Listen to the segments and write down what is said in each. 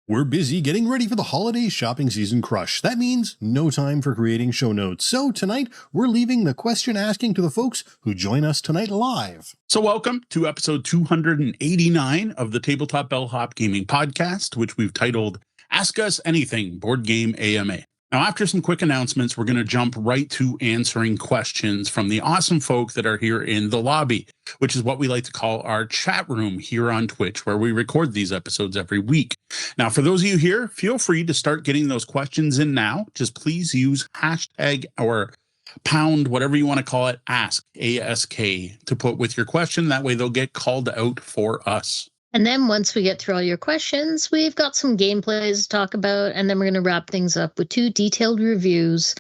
We're busy getting ready for the holiday shopping season crush. That means no time for creating show notes. So tonight, we're leaving the question asking to the folks who join us tonight live. So welcome to episode 289 of the Tabletop Bellhop Gaming Podcast, which we've titled Ask Us Anything Board Game AMA. Now, after some quick announcements, we're going to jump right to answering questions from the awesome folk that are here in the lobby, which is what we like to call our chat room here on Twitch, where we record these episodes every week. Now, for those of you here, feel free to start getting those questions in now. Just please use hashtag or pound, whatever you want to call it, ask, A-S-K, to put with your question. That way they'll get called out for us. And then once we get through all your questions, we've got some gameplays to talk about, and then we're going to wrap things up with two detailed reviews.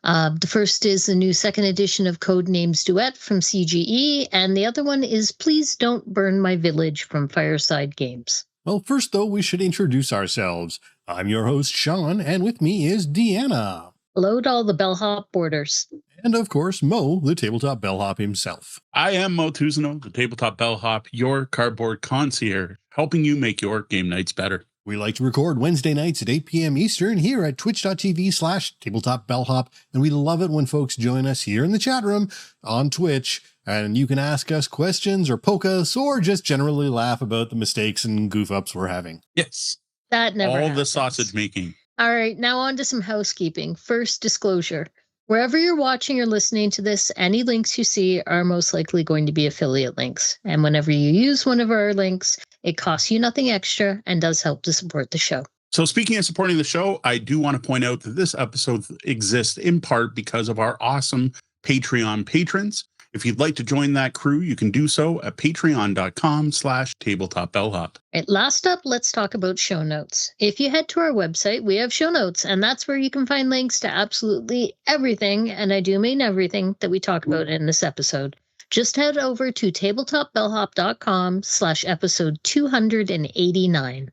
The first is the new second edition of Codenames Duet from CGE, and the other one is Please Don't Burn My Village from Fireside Games. Well, first, though, we should introduce ourselves. I'm your host, Sean, and with me is Deanna. Hello to all the Bellhop boarders. And, of course, Mo, the Tabletop Bellhop himself. I am Mo Tuzano, the Tabletop Bellhop, your cardboard concierge, helping you make your game nights better. We like to record Wednesday nights at 8 p.m. Eastern here at twitch.tv/tabletopbellhop, and we love it when folks join us here in the chat room on Twitch, and you can ask us questions or poke us or just generally laugh about the mistakes and goof-ups we're having. Yes. That never happens. The sausage making. All right, now on to some housekeeping. First, disclosure. Wherever you're watching or listening to this, any links you see are most likely going to be affiliate links. And whenever you use one of our links, it costs you nothing extra and does help to support the show. So speaking of supporting the show, I do want to point out that this episode exists in part because of our awesome Patreon patrons. If you'd like to join that crew, you can do so at patreon.com/tabletopbellhop. Right, last up, let's talk about show notes. If you head to our website, we have show notes, and that's where you can find links to absolutely everything, and I do mean everything, that we talk about in this episode. Just head over to tabletopbellhop.com/episode 289.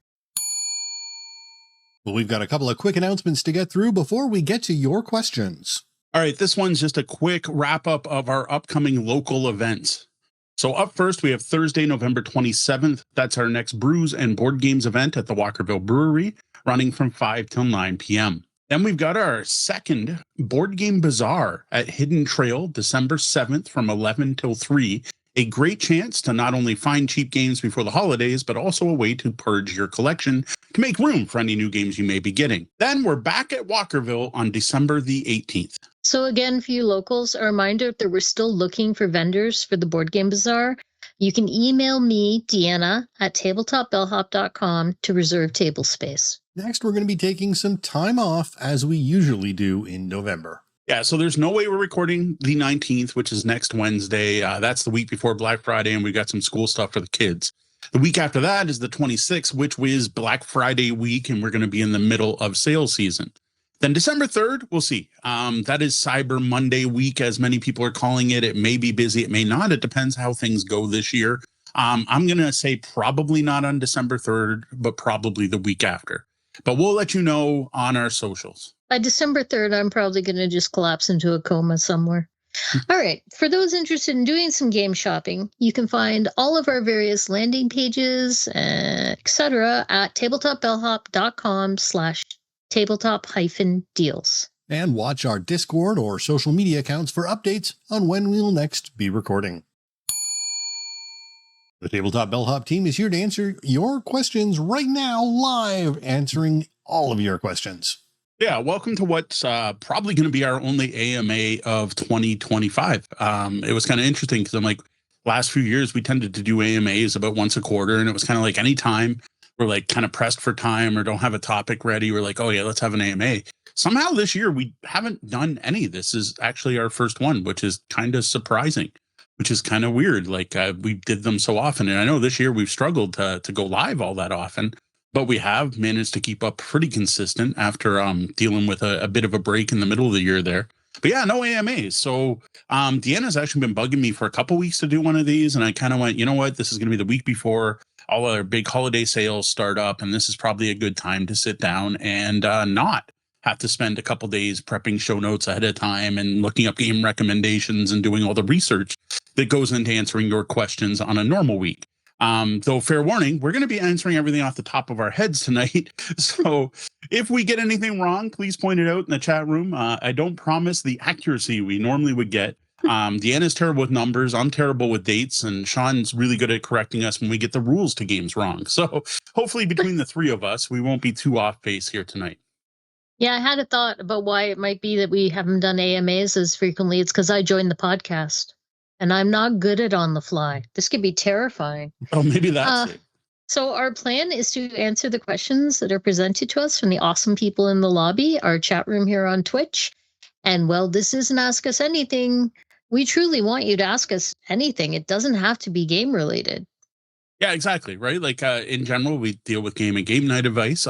Well, we've got a couple of quick announcements to get through before we get to your questions. All right, this one's just a quick wrap-up of our upcoming local events. So up first, we have Thursday, November 27th. That's our next Brews and Board Games event at the Walkerville Brewery, running from 5 till 9 p.m. Then we've got our second Board Game Bazaar at Hidden Trail, December 7th from 11 till 3. A great chance to not only find cheap games before the holidays, but also a way to purge your collection to make room for any new games you may be getting. Then we're back at Walkerville on December the 18th. So again, for you locals, a reminder that we're still looking for vendors for the Board Game Bazaar. You can email me, Deanna, at tabletopbellhop.com to reserve table space. Next, we're going to be taking some time off, as we usually do in November. Yeah, so there's no way we're recording the 19th, which is next Wednesday. That's the week before Black Friday, and we got some school stuff for the kids. The week after that is the 26th, which is Black Friday week, and we're going to be in the middle of sales season. Then December 3rd, we'll see. That is Cyber Monday week, as many people are calling it. It may be busy, it may not. It depends how things go this year. I'm going to say probably not on December 3rd, but probably the week after. But we'll let you know on our socials. By December 3rd, I'm probably going to just collapse into a coma somewhere. All right. For those interested in doing some game shopping, you can find all of our various landing pages, etc. at tabletopbellhop.com/tabletop-deals. And watch our Discord or social media accounts for updates on when we'll next be recording. The Tabletop Bellhop team is here to answer your questions right now, live, answering all of your questions. Yeah, welcome to what's probably going to be our only AMA of 2025. It was kind of interesting because I'm like, last few years we tended to do AMAs about once a quarter, and it was kind of like anytime we're like kind of pressed for time or don't have a topic ready, we're like, oh yeah, let's have an AMA. Somehow this year we haven't done any. This is actually our first one, which is kind of surprising, which is kind of weird. Like we did them so often, and I know this year we've struggled to go live all that often. But we have managed to keep up pretty consistent after dealing with a bit of a break in the middle of the year there. But yeah, no AMAs. So Deanna's actually been bugging me for a couple weeks to do one of these. And I kind of went, you know what? This is going to be the week before all our big holiday sales start up. And this is probably a good time to sit down and not have to spend a couple days prepping show notes ahead of time and looking up game recommendations and doing all the research that goes into answering your questions on a normal week. Though fair warning, we're going to be answering everything off the top of our heads tonight. So if we get anything wrong, please point it out in the chat room. I don't promise the accuracy we normally would get. Deanna's terrible with numbers. I'm terrible with dates, and Sean's really good at correcting us when we get the rules to games wrong. So hopefully between the three of us, we won't be too off base here tonight. Yeah, I had a thought about why it might be that we haven't done AMAs as frequently. It's because I joined the podcast, and I'm not good at on the fly. This could be terrifying. Oh, maybe that's it. So our plan is to answer the questions that are presented to us from the awesome people in the lobby, our chat room here on Twitch. And well, this isn't Ask Us Anything. We truly want you to ask us anything. It doesn't have to be game related. Yeah, exactly. Right. Like in general, we deal with game and game night advice.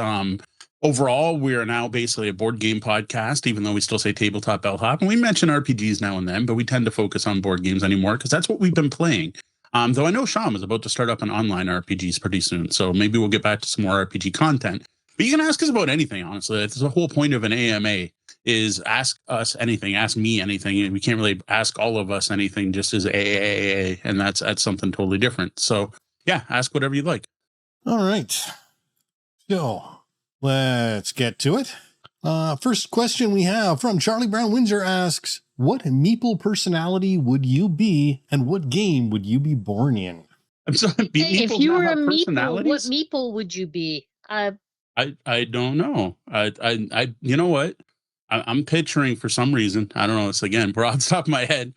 Overall, we are now basically a board game podcast, even though we still say Tabletop Bellhop. And we mention RPGs now and then, but we tend to focus on board games anymore because that's what we've been playing. Though I know Sean is about to start up an online RPGs pretty soon. So maybe we'll get back to some more RPG content. But you can ask us about anything, honestly. That's the whole point of an AMA is ask us anything, ask me anything. And we can't really ask all of us anything just as AAA. And that's something totally different. So yeah, ask whatever you'd like. All right. So let's get to it. First question we have from Charlie Brown Windsor asks, what meeple personality would you be and what game would you be born in? I'm sorry, if you were a meeple, what meeple would you be? I don't know. I you know what? I'm picturing for some reason. I don't know. It's again, we're off the top of my head.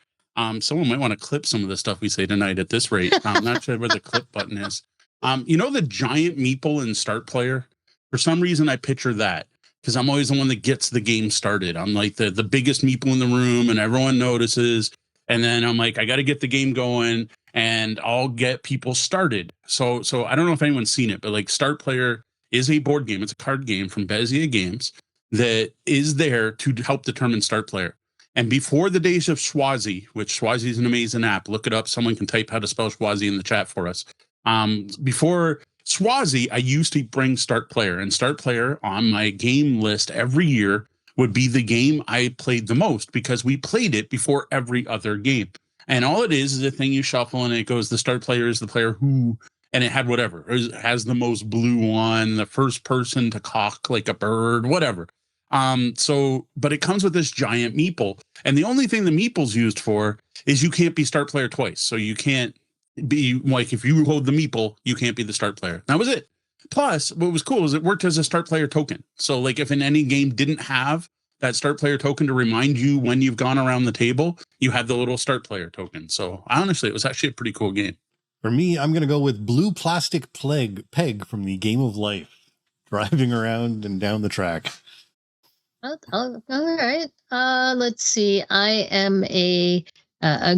Someone might want to clip some of the stuff we say tonight at this rate. I'm not sure where the clip button is. You know, the giant meeple in Start Player? For some reason, I picture that because I'm always the one that gets the game started. I'm like the biggest meeple in the room and everyone notices. And then I'm like, I got to get the game going and I'll get people started. So I don't know if anyone's seen it, but like Start Player is a board game. It's a card game from Bezier Games that is there to help determine Start Player. And before the days of Schwazi, which Schwazi is an amazing app, look it up. Someone can type how to spell Schwazi in the chat for us. Before Schwazi, I used to bring Start Player, and Start Player on my game list every year would be the game I played the most because we played it before every other game. And all it is a thing you shuffle and it goes, the Start Player is the player who, and it had whatever. It has the most blue one, the first person to cock like a bird, whatever. But it comes with this giant meeple. And the only thing the meeple's used for is you can't be Start Player twice. So you can't be like, if you hold the meeple, you can't be the Start Player. That was it. Plus, what was cool is it worked as a Start Player token. So like if in any game didn't have that Start Player token to remind you when you've gone around the table, you had the little Start Player token. So honestly, it was actually a pretty cool game. For me, I'm going to go with blue plastic peg from the Game of Life, driving around and down the track. All right. Let's see. I am a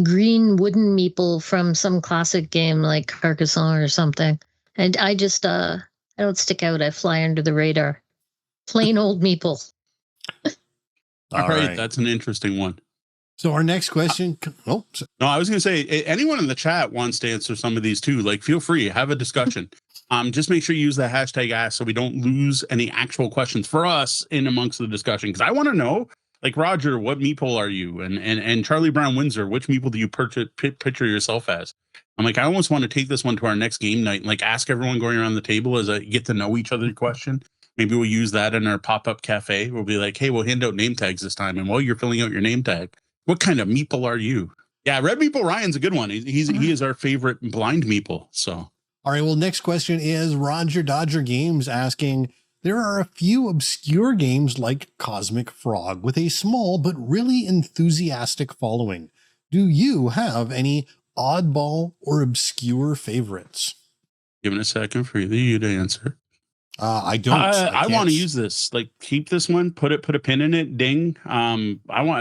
green wooden meeple from some classic game like Carcassonne or something. And I just, I don't stick out. I fly under the radar. Plain old meeple. All right. That's an interesting one. So our next question. No, I was going to say, anyone in the chat wants to answer some of these too. Like, feel free, have a discussion. Just make sure you use the hashtag ask so we don't lose any actual questions for us in amongst the discussion. Because I want to know, like, Roger, what meeple are you? And Charlie Brown Windsor, which meeple do you picture yourself as? I'm like, I almost want to take this one to our next game night and like ask everyone going around the table as a get to know each other question. Maybe we'll use that in our pop-up cafe. We'll be like, hey, we'll hand out name tags this time. And while you're filling out your name tag, what kind of meeple are you? Yeah, Red Meeple Ryan's a good one. He is our favorite blind meeple. So, all right. Well, next question is Roger Dodger Games asking, there are a few obscure games like Cosmic Frog with a small but really enthusiastic following. Do you have any oddball or obscure favorites? Give it a second for you to answer. I don't. I want to use this. Like, keep this one. Put a pin in it. Ding.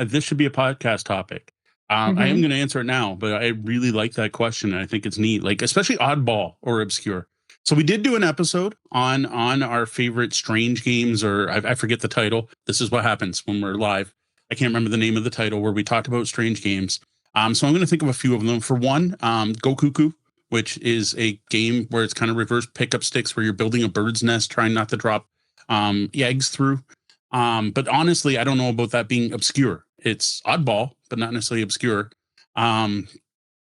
This should be a podcast topic. I am going to answer it now, but I really like that question. And I think it's neat. Like, especially oddball or obscure. So we did do an episode on our favorite strange games, or I forget the title. This is what happens when we're live. I can't remember the name of the title where we talked about strange games. So I'm going to think of a few of them. For one, Go Cuckoo, which is a game where it's kind of reverse pickup sticks where you're building a bird's nest, trying not to drop eggs through. But honestly, I don't know about that being obscure. It's oddball, but not necessarily obscure.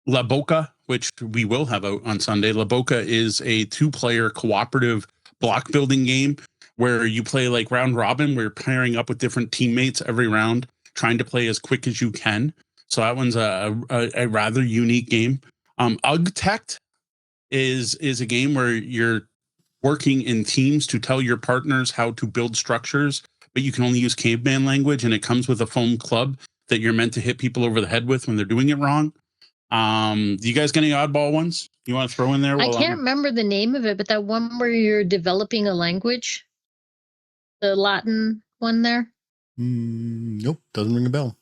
La Boca, which we will have out on Sunday. La Boca is a 2-player cooperative block building game where you play like round robin, where you're pairing up with different teammates every round, trying to play as quick as you can. So that one's a rather unique game. Ugtect is a game where you're working in teams to tell your partners how to build structures, but you can only use caveman language, and it comes with a foam club that you're meant to hit people over the head with when they're doing it wrong. Do you guys get any oddball ones you want to throw in there? I can't remember the name of it, but that one where you're developing a language, the Latin one there. Nope, doesn't ring a bell.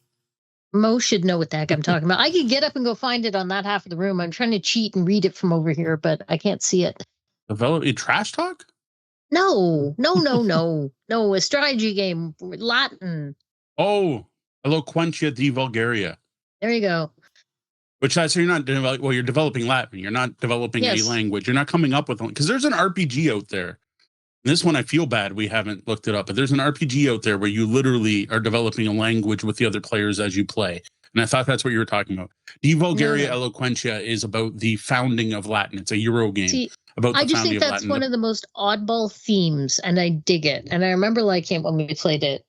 Mo should know what the heck I'm talking about. I could get up and go find it on that half of the room. I'm trying to cheat and read it from over here, but I can't see it. Develop a trash talk? No. A strategy game, Latin. Oh, Eloquentia di Vulgaria. There you go. Which so you're not developing. Well, you're developing Latin. You're not developing a language. You're not coming up with one, because there's an RPG out there. And this one, I feel bad we haven't looked it up, but there's an RPG out there where you literally are developing a language with the other players as you play. And I thought that's what you were talking about. Di Vulgaria Eloquentia is about the founding of Latin. It's a Euro game. See, about the I just think that's Latin. one of the most oddball themes, and I dig it. And I remember liking it when we played it.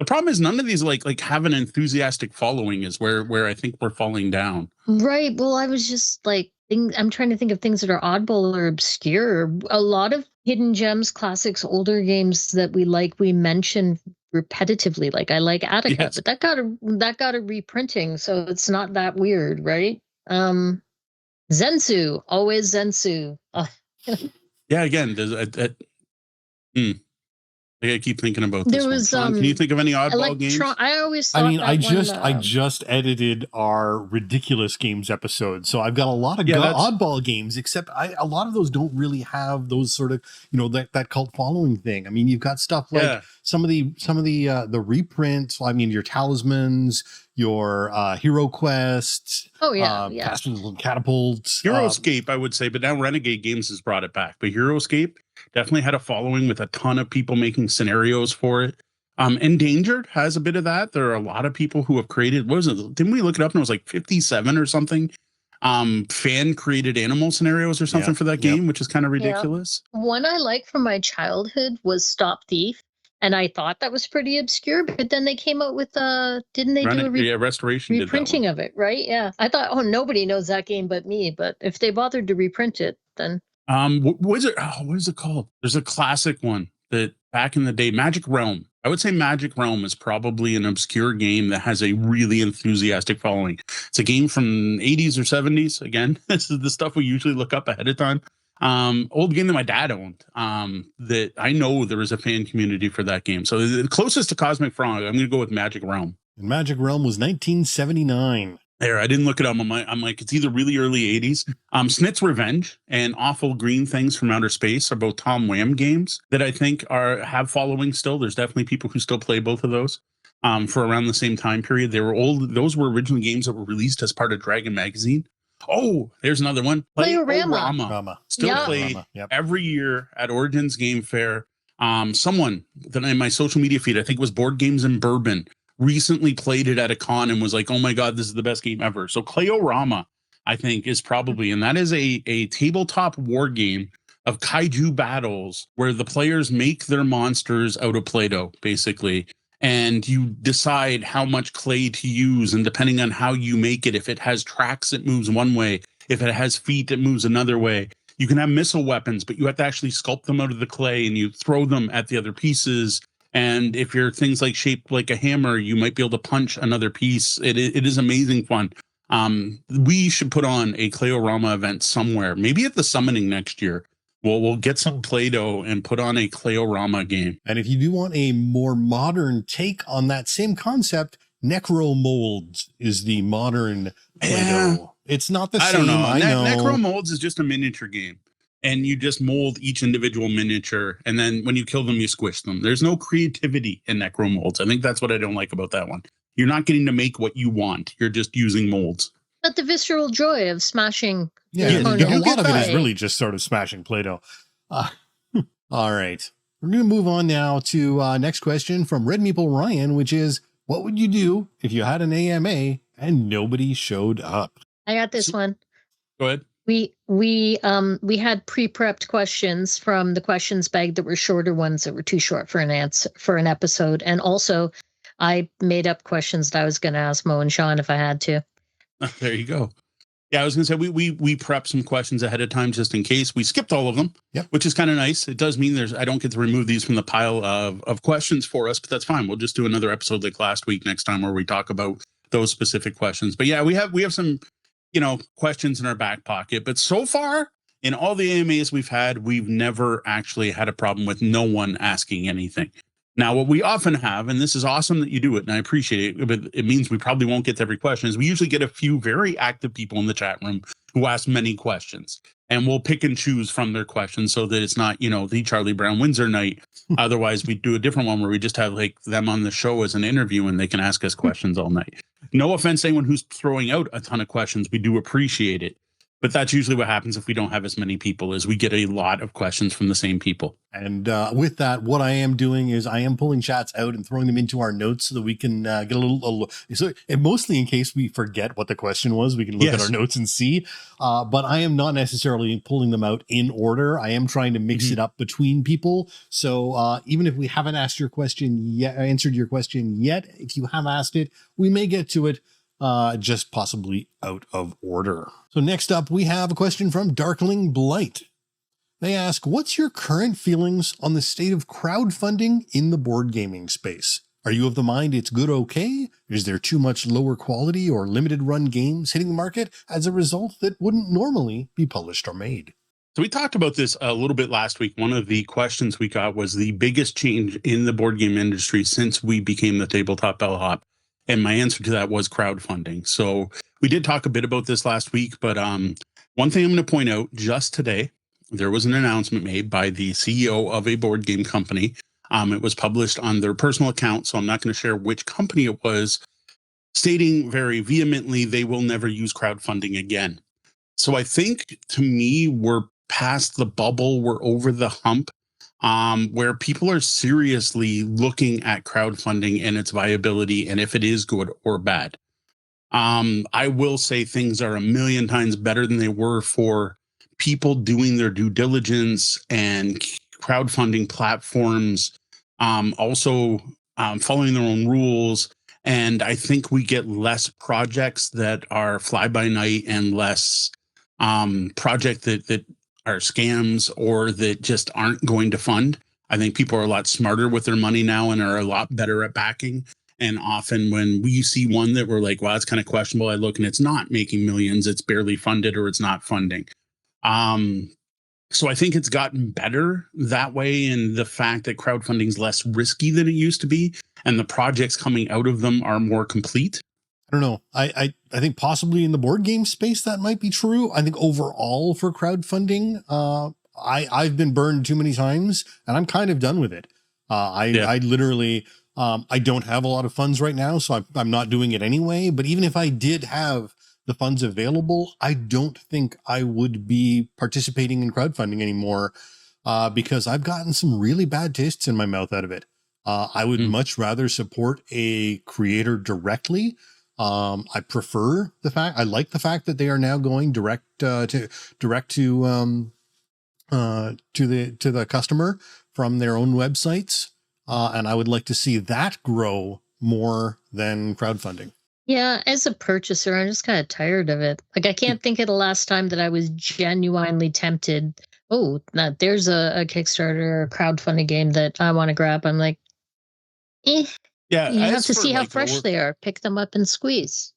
The problem is none of these like have an enthusiastic following is where I think we're falling down. Right. Well, I was just like, I'm trying to think of things that are oddball or obscure. A lot of hidden gems, classics, older games that we mention repetitively. Like I like Attica, but that got a reprinting, so it's not that weird, right? Zensu, always Zensu. Yeah, again, I keep thinking about this. There was Can you think of any oddball games? I always thought I just edited our ridiculous games episode, so I've got a lot of oddball games. Except a lot of those don't really have those sort of that cult following thing. I mean, you've got stuff like some of the reprints. I mean, your Talismans, your Hero Quest. Oh yeah, Castles and Catapults. Heroescape, I would say, but now Renegade Games has brought it back. But Heroescape definitely had a following with a ton of people making scenarios for it. Endangered has a bit of that. There are a lot of people who have created, what was it? Didn't we look it up and it was like 57 or something? Fan created animal scenarios or something for that game, which is kind of ridiculous. Yeah. One I like from my childhood was Stop Thief. And I thought that was pretty obscure, but then they came out with didn't they do a restoration reprinting of it, right? Yeah. I thought, nobody knows that game but me. But if they bothered to reprint it, then what is it called? There's a classic one that back in the day, Magic Realm. I would say Magic Realm is probably an obscure game that has a really enthusiastic following. It's a game from 80s or 70s. Again, this is the stuff we usually look up ahead of time. Old game that my dad owned, that I know there is a fan community for that game. So the closest to Cosmic Frog, I'm going to go with Magic Realm. And Magic Realm was 1979. There, I didn't look it up. I'm like, it's either really early 80s. Snit's Revenge and Awful Green Things from Outer Space are both Tom Wham games that I think have following still. There's definitely people who still play both of those. For around the same time period. They were old. Those were originally games that were released as part of Dragon Magazine. Oh, there's another one. Play-O-Rama. Still played every year at Origins Game Fair. Someone that in my social media feed, I think it was Board Games and Bourbon, recently played it at a con and was like, oh my God, this is the best game ever. So Play-O-Rama, I think, is probably, and that is a tabletop war game of kaiju battles where the players make their monsters out of Play-Doh, basically. And you decide how much clay to use. And depending on how you make it, if it has tracks, it moves one way. If it has feet, it moves another way. You can have missile weapons, but you have to actually sculpt them out of the clay and you throw them at the other pieces. And if your things like shaped like a hammer, you might be able to punch another piece. It is amazing fun. We should put on a Play-O-Rama event somewhere, maybe at the summoning next year. We'll get some Play-Doh and put on a Play-O-Rama game. And if you do want a more modern take on that same concept, Necro Molds is the modern Play-Doh. Yeah. It's not the same. I know. Necro Molds is just a miniature game. And you just mold each individual miniature. And then when you kill them, you squish them. There's no creativity in Necro Molds. I think that's what I don't like about that one. You're not getting to make what you want. You're just using molds. But the visceral joy of smashing. Yeah, a lot of it is really just sort of smashing Play-Doh. All right. We're going to move on now to next question from Red Meeple Ryan, which is, what would you do if you had an AMA and nobody showed up? I got this one. Go ahead. We had pre-prepped questions from the questions bag that were shorter ones that were too short for an episode, and also I made up questions that I was going to ask Mo and Sean if I had to. There you go. Yeah, I was going to say we prepped some questions ahead of time just in case. We skipped all of them, which is kind of nice. It does mean I don't get to remove these from the pile of questions for us, but that's fine. We'll just do another episode like last week next time where we talk about those specific questions. But yeah, we have some questions in our back pocket. But so far, in all the AMAs we've had, we've never actually had a problem with no one asking anything. Now, what we often have, and this is awesome that you do it, and I appreciate it, but it means we probably won't get to every question, is we usually get a few very active people in the chat room who ask many questions. And we'll pick and choose from their questions so that it's not, the Charlie Brown Windsor night. Otherwise, we do a different one where we just have like them on the show as an interview and they can ask us questions all night. No offense to anyone who's throwing out a ton of questions. We do appreciate it. But that's usually what happens if we don't have as many people, is we get a lot of questions from the same people. And with that, what I am doing is I am pulling chats out and throwing them into our notes so that we can get a little so, and mostly in case we forget what the question was, we can look at our notes and see. But I am not necessarily pulling them out in order. I am trying to mix it up between people. So even if we haven't asked your question yet, answered your question yet, if you have asked it, we may get to it. Just possibly out of order. So next up, we have a question from Darkling Blight. They ask, what's your current feelings on the state of crowdfunding in the board gaming space? Are you of the mind it's good okay? Is there too much lower quality or limited run games hitting the market as a result that wouldn't normally be published or made? So we talked about this a little bit last week. One of the questions we got was the biggest change in the board game industry since we became the Tabletop Bellhop. And my answer to that was crowdfunding. So we did talk a bit about this last week, but one thing I'm going to point out, just today, there was an announcement made by the CEO of a board game company. It was published on their personal account, so I'm not going to share which company it was, stating very vehemently they will never use crowdfunding again. So I think, to me, we're past the bubble. We're over the hump. Where people are seriously looking at crowdfunding and its viability and if it is good or bad. I will say things are a million times better than they were for people doing their due diligence and crowdfunding platforms, also following their own rules. And I think we get less projects that are fly by night and less project that are scams or that just aren't going to fund. I think people are a lot smarter with their money now and are a lot better at backing. And often when we see one that we're like, wow, it's kind of questionable, I look and it's not making millions, it's barely funded or it's not funding. So I think it's gotten better that way. And the fact that crowdfunding is less risky than it used to be and the projects coming out of them are more complete. I don't know. I think possibly in the board game space that might be true. I think overall for crowdfunding, I've been burned too many times and I'm kind of done with it. I literally, I don't have a lot of funds right now, so I'm not doing it anyway. But even if I did have the funds available, I don't think I would be participating in crowdfunding anymore because I've gotten some really bad tastes in my mouth out of it. I would much rather support a creator directly. I prefer I like the fact that they are now going direct to the customer from their own websites. And I would like to see that grow more than crowdfunding. Yeah, as a purchaser, I'm just kind of tired of it. Like, I can't think of the last time that I was genuinely tempted. Oh, there's a Kickstarter or a crowdfunding game that I want to grab. I'm like, yeah, you have to see how fresh they are. Pick them up and squeeze.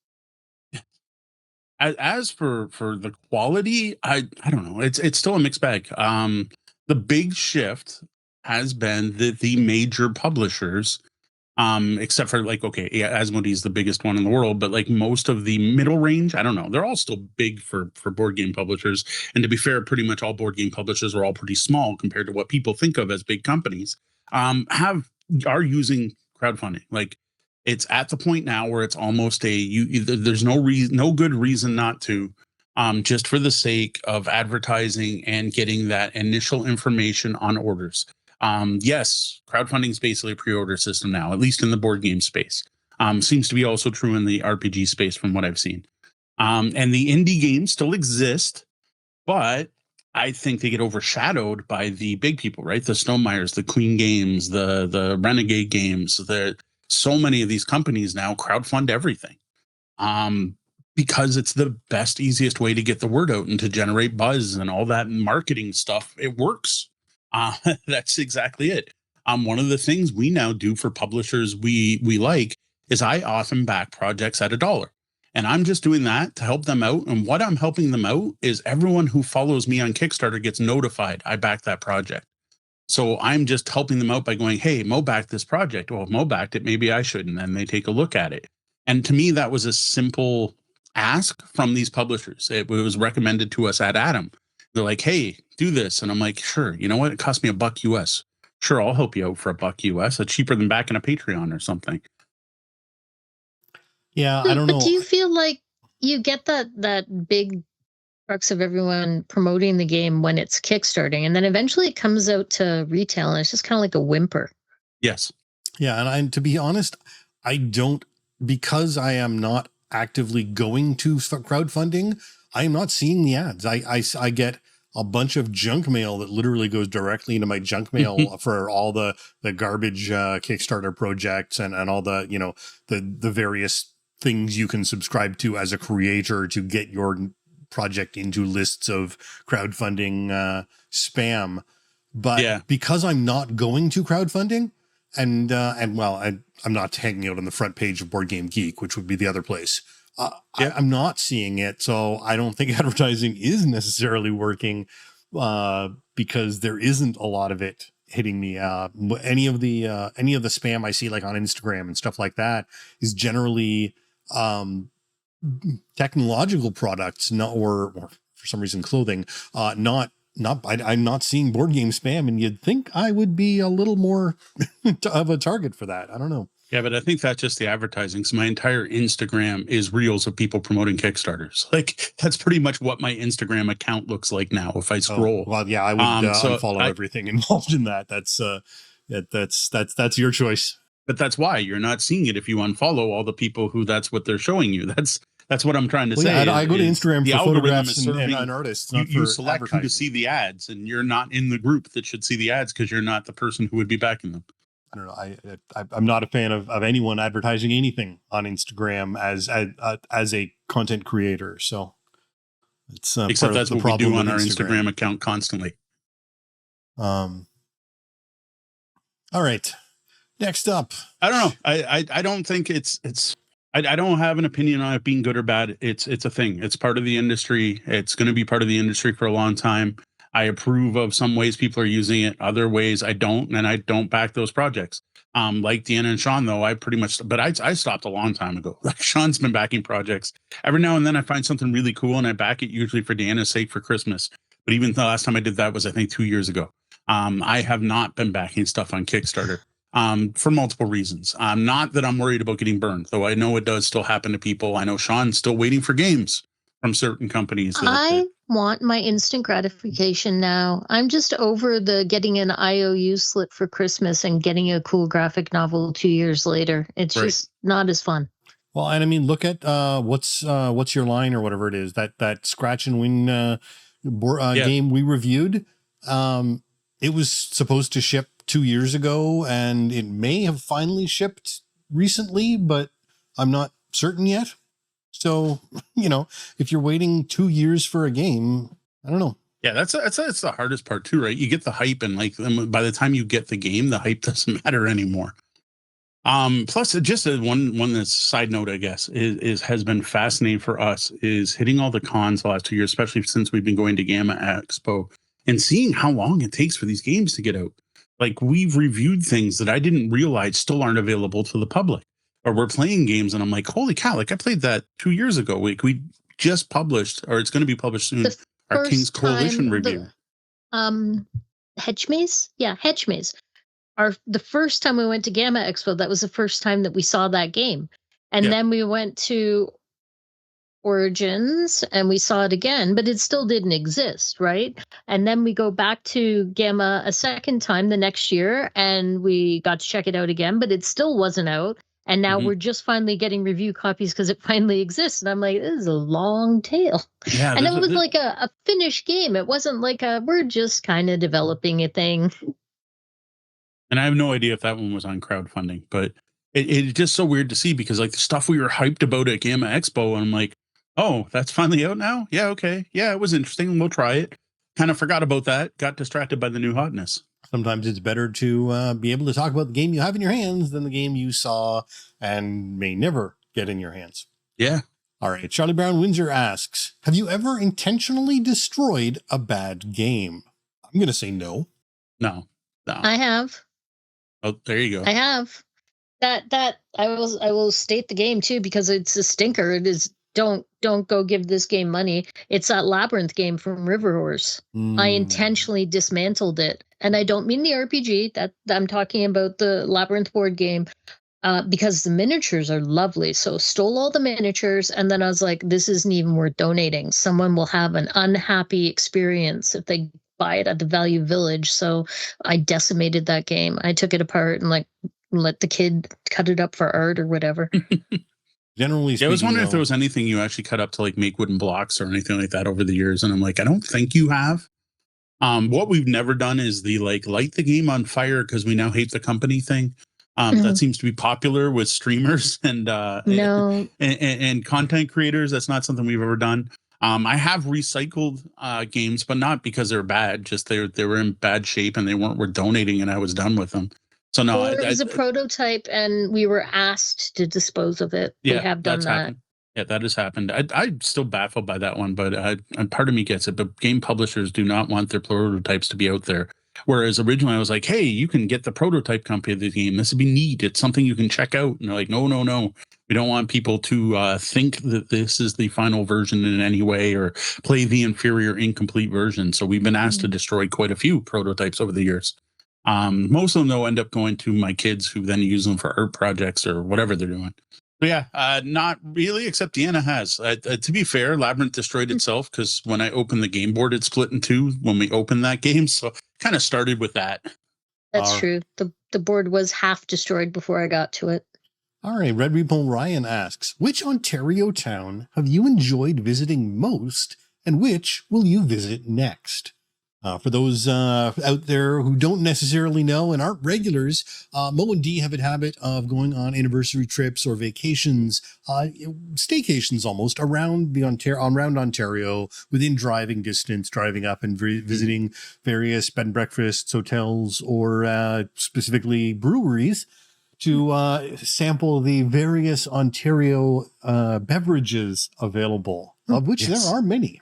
As for the quality, I don't know. It's still a mixed bag. The big shift has been that the major publishers, except for Asmodee's the biggest one in the world, but like most of the middle range, I don't know. They're all still big for board game publishers. And to be fair, pretty much all board game publishers are all pretty small compared to what people think of as big companies. Are using crowdfunding. Like, it's at the point now where it's almost there's no good reason not to, just for the sake of advertising and getting that initial information on orders. Yes, crowdfunding is basically a pre-order system now, at least in the board game space. Seems to be also true in the RPG space from what I've seen. And the indie games still exist, but I think they get overshadowed by the big people, right? The Stonemeyers, the Queen Games, the Renegade Games. So many of these companies now crowdfund everything, because it's the best, easiest way to get the word out and to generate buzz and all that marketing stuff. It works. That's exactly it. One of the things we now do for publishers we like is I often back projects at $1. And I'm just doing that to help them out. And what I'm helping them out is everyone who follows me on Kickstarter gets notified I backed that project. So I'm just helping them out by going, hey, Mo backed this project. Well, if Mo backed it, maybe I should. And then they take a look at it. And to me, that was a simple ask from these publishers. It was recommended to us at Adam. They're like, hey, do this. And I'm like, sure. You know what? It cost me $1 US. Sure, I'll help you out for $1 US. It's cheaper than backing a Patreon or something. Yeah, I don't know. But do you feel like you get that big crux of everyone promoting the game when it's kickstarting, and then eventually it comes out to retail, and it's just kind of like a whimper? Yes. Yeah, and to be honest, I don't, because I am not actively going to crowdfunding, I am not seeing the ads. I get a bunch of junk mail that literally goes directly into my junk mail for all the garbage Kickstarter projects and all the, you know, the various things you can subscribe to as a creator to get your project into lists of crowdfunding spam. But because I'm not going to crowdfunding, and well, I'm not hanging out on the front page of Board Game Geek, which would be the other place. I'm not seeing it, so I don't think advertising is necessarily working, because there isn't a lot of it hitting me. Any of the spam I see, like on Instagram and stuff like that, is generally technological products, not or for some reason clothing. I'm not seeing board game spam, and you'd think I would be a little more of a target for that. I don't know. Yeah, but I think that's just the advertising. So my entire Instagram is reels of people promoting Kickstarters. Like, that's pretty much what my Instagram account looks like now. If I scroll, well, yeah, I would unfollow everything involved in that. That's your choice. But that's why you're not seeing it if you unfollow all the people who that's what they're showing you. That's what I'm trying to say. Yeah, I go to Instagram for photographs and artists. You select who to see the ads, and you're not in the group that should see the ads because you're not the person who would be backing them. I don't know. I'm not a fan of anyone advertising anything on Instagram as a content creator. So it's except that's what we do on our Instagram account constantly. All right. Next up, I don't know. I don't think it's. I don't have an opinion on it being good or bad. It's a thing. It's part of the industry. It's going to be part of the industry for a long time. I approve of some ways people are using it. Other ways I don't, and I don't back those projects. Like Deanna and Sean, though, I pretty much. But I stopped a long time ago. Like, Sean's been backing projects. Every now and then I find something really cool, and I back it usually for Deanna's sake for Christmas. But even the last time I did that was, I think, 2 years ago. I have not been backing stuff on Kickstarter. For multiple reasons. Not that I'm worried about getting burned, though I know it does still happen to people. I know Sean's still waiting for games from certain companies. I want my instant gratification now. I'm just over the getting an IOU slip for Christmas and getting a cool graphic novel 2 years later. It's just not as fun. Well, and I mean, look at what's your line or whatever it is, that scratch and win game we reviewed. It was supposed to ship 2 years ago, and it may have finally shipped recently, but I'm not certain yet. So, you know, if you're waiting 2 years for a game, I don't know. Yeah, that's the hardest part too, right? You get the hype, and like by the time you get the game, the hype doesn't matter anymore. Plus, just one side note, I guess, has been fascinating for us is hitting all the cons the last 2 years, especially since we've been going to Gamma Expo and seeing how long it takes for these games to get out. Like, we've reviewed things that I didn't realize still aren't available to the public, or we're playing games and I'm like, holy cow, like I played that 2 years ago. We just published, or it's going to be published soon, our King's Coalition review. Hedge Maze? Yeah, Hedge Maze. The first time we went to Gamma Expo, that was the first time that we saw that game. And then we went to Origins and we saw it again, but it still didn't exist, right? And then we go back to Gamma a second time the next year and we got to check it out again, but it still wasn't out. And now we're just finally getting review copies because it finally exists. And I'm like, this is a long tail. Yeah, And it was like a finished game. It wasn't like we're just kind of developing a thing. And I have no idea if that one was on crowdfunding, but it's just so weird to see because like the stuff we were hyped about at Gamma Expo, and I'm like, oh, that's finally out now? Yeah, okay. Yeah, it was interesting. We'll try it. Kind of forgot about that. Got distracted by the new hotness. Sometimes it's better to be able to talk about the game you have in your hands than the game you saw and may never get in your hands. Yeah. All right. Charlie Brown Windsor asks, have you ever intentionally destroyed a bad game? I'm going to say no. No. I have. Oh, there you go. I have. That I will state the game too, because it's a stinker. It is don't go give this game money. It's that Labyrinth game from River Horse. I intentionally dismantled it. And I don't mean the RPG, that I'm talking about the Labyrinth board game, because the miniatures are lovely. So stole all the miniatures, and then I was like, this isn't even worth donating. Someone will have an unhappy experience if they buy it at the Value Village. So I decimated that game. I took it apart and like let the kid cut it up for art or whatever. Generally speaking, I was wondering if there was anything you actually cut up to like make wooden blocks or anything like that over the years. And I'm like, I don't think you have. What we've never done is the like light the game on fire because we now hate the company thing. That seems to be popular with streamers and and content creators. That's not something we've ever done. I have recycled games, but not because they're bad. Just they were in bad shape and they weren't worth donating, and I was done with them. So no, or it was a prototype, and we were asked to dispose of it. Yeah, we have done that. Happened. Yeah, that has happened. I'm still baffled by that one, but part of me gets it. But game publishers do not want their prototypes to be out there. Whereas originally I was like, hey, you can get the prototype copy of the game. This would be neat. It's something you can check out. And they're like, no. We don't want people to think that this is the final version in any way or play the inferior, incomplete version. So we've been asked to destroy quite a few prototypes over the years. Most of them, though, end up going to my kids who then use them for art projects or whatever they're doing. But yeah, not really, except Deanna has. To be fair, Labyrinth destroyed itself because when I opened the game board, it split in two when we opened that game. So kind of started with that. That's true. The board was half destroyed before I got to it. All right. Red Repo Ryan asks, which Ontario town have you enjoyed visiting most, and which will you visit next? For those out there who don't necessarily know and aren't regulars, Mo and Dee have a habit of going on anniversary trips or vacations, staycations almost, around Ontario, within driving distance, driving up and visiting various bed and breakfasts, hotels, or specifically breweries to sample the various Ontario beverages available, of which there are many.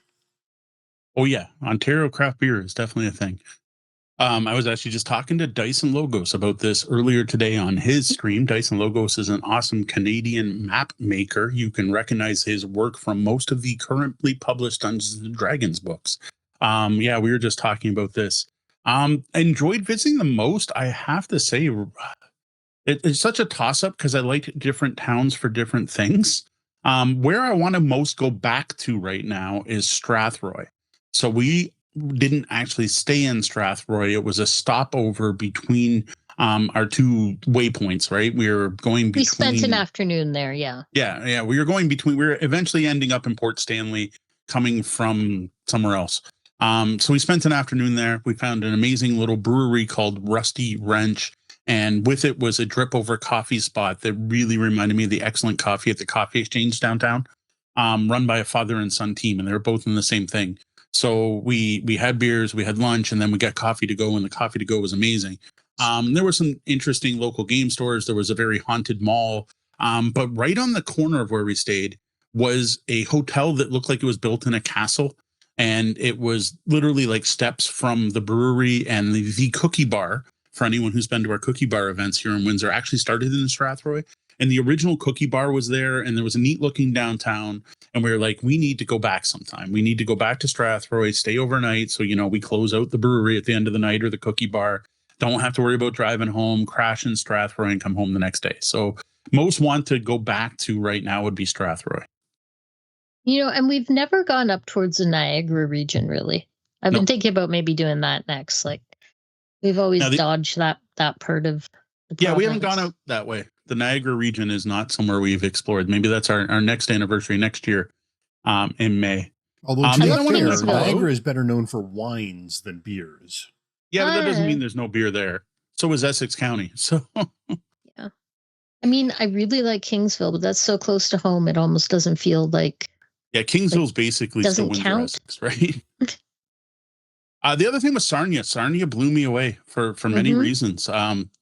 Oh, yeah. Ontario craft beer is definitely a thing. I was actually just talking to Dyson Logos about this earlier today on his stream. Dyson Logos is an awesome Canadian map maker. You can recognize his work from most of the currently published Dungeons and Dragons books. Yeah, we were just talking about this. I enjoyed visiting the most. I have to say, it's such a toss-up because I like different towns for different things. Where I want to most go back to right now is Strathroy. So we didn't actually stay in Strathroy. It was a stopover between our two waypoints, right? We were going between... We spent an afternoon there, yeah. Yeah. We were going between... We were eventually ending up in Port Stanley, coming from somewhere else. So we spent an afternoon there. We found an amazing little brewery called Rusty Wrench. And with it was a drip over coffee spot that really reminded me of the excellent coffee at the Coffee Exchange downtown, run by a father and son team. And they were both in the same thing. So we had beers, we had lunch, and then we got coffee to go, and the coffee to go was amazing. There were some interesting local game stores. There was a very haunted mall. But right on the corner of where we stayed was a hotel that looked like it was built in a castle. And it was literally like steps from the brewery, and the cookie bar, for anyone who's been to our cookie bar events here in Windsor, actually started in Strathroy. And the original cookie bar was there, and there was a neat looking downtown. And we were like, we need to go back sometime. We need to go back to Strathroy, stay overnight. So, we close out the brewery at the end of the night or the cookie bar. Don't have to worry about driving home, crash in Strathroy, and come home the next day. So most want to go back to right now would be Strathroy. And we've never gone up towards the Niagara region, really. I've been thinking about maybe doing that next. Like, we've always dodged that part of the province. Yeah, we haven't gone out that way. The Niagara region is not somewhere we've explored. Maybe that's our next anniversary next year, in May. Although to be love fair, Kingsville. Niagara is better known for wines than beers. Yeah, but that doesn't mean there's no beer there. So is Essex County. So yeah. I mean, I really like Kingsville, but that's so close to home, it almost doesn't feel like. yeah, Kingsville's basically still doesn't Windsor, count. Essex, right? The other thing was Sarnia. Sarnia blew me away for many reasons.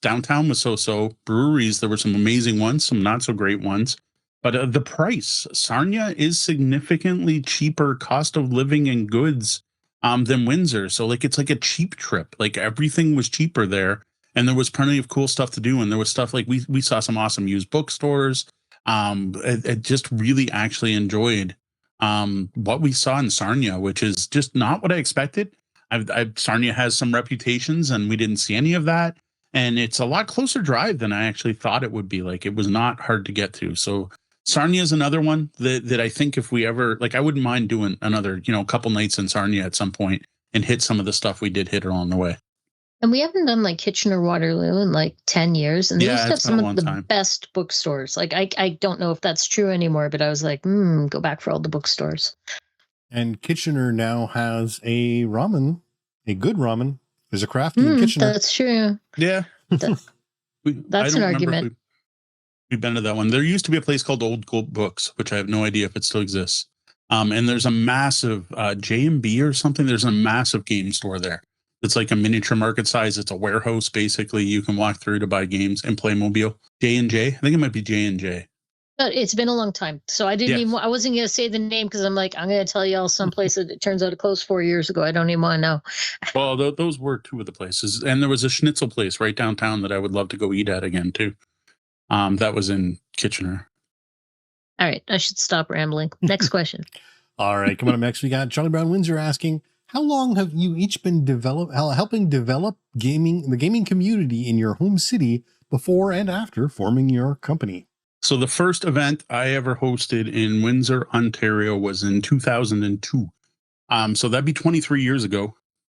Downtown was so. Breweries, there were some amazing ones, some not so great ones. But the price, Sarnia is significantly cheaper cost of living and goods than Windsor. So like it's like a cheap trip. Like everything was cheaper there. And there was plenty of cool stuff to do. And there was stuff like we saw some awesome used bookstores. It just really actually enjoyed what we saw in Sarnia, which is just not what I expected. Sarnia has some reputations, and we didn't see any of that. And it's a lot closer drive than I actually thought it would be. Like it was not hard to get to. So Sarnia is another one that I think if we ever, like, I wouldn't mind doing another, couple nights in Sarnia at some point and hit some of the stuff we did hit along the way. And we haven't done like Kitchener-Waterloo in like 10 years. And they used to have some of the best bookstores. Like I don't know if that's true anymore, but I was like, go back for all the bookstores. And Kitchener now has a ramen, a good ramen. There's a crafty in Kitchener. That's true. Yeah. That's an argument. We've been to that one. There used to be a place called Old Gold Books, which I have no idea if it still exists. And there's a massive J&B or something. There's a massive game store there. It's like a miniature market size. It's a warehouse, basically. You can walk through to buy games and Playmobil. J&J. I think it might be J&J. But it's been a long time. So I I wasn't going to say the name because I'm like, I'm going to tell y'all someplace that it turns out it closed 4 years ago. I don't even want to know. Well, those were two of the places. And there was a schnitzel place right downtown that I would love to go eat at again, too. That was in Kitchener. All right. I should stop rambling. Next question. All right. Coming up next, we got Charlie Brown Windsor asking, how long have you each been helping develop the gaming community in your home city before and after forming your company? So the first event I ever hosted in Windsor, Ontario was in 2002. So that'd be 23 years ago,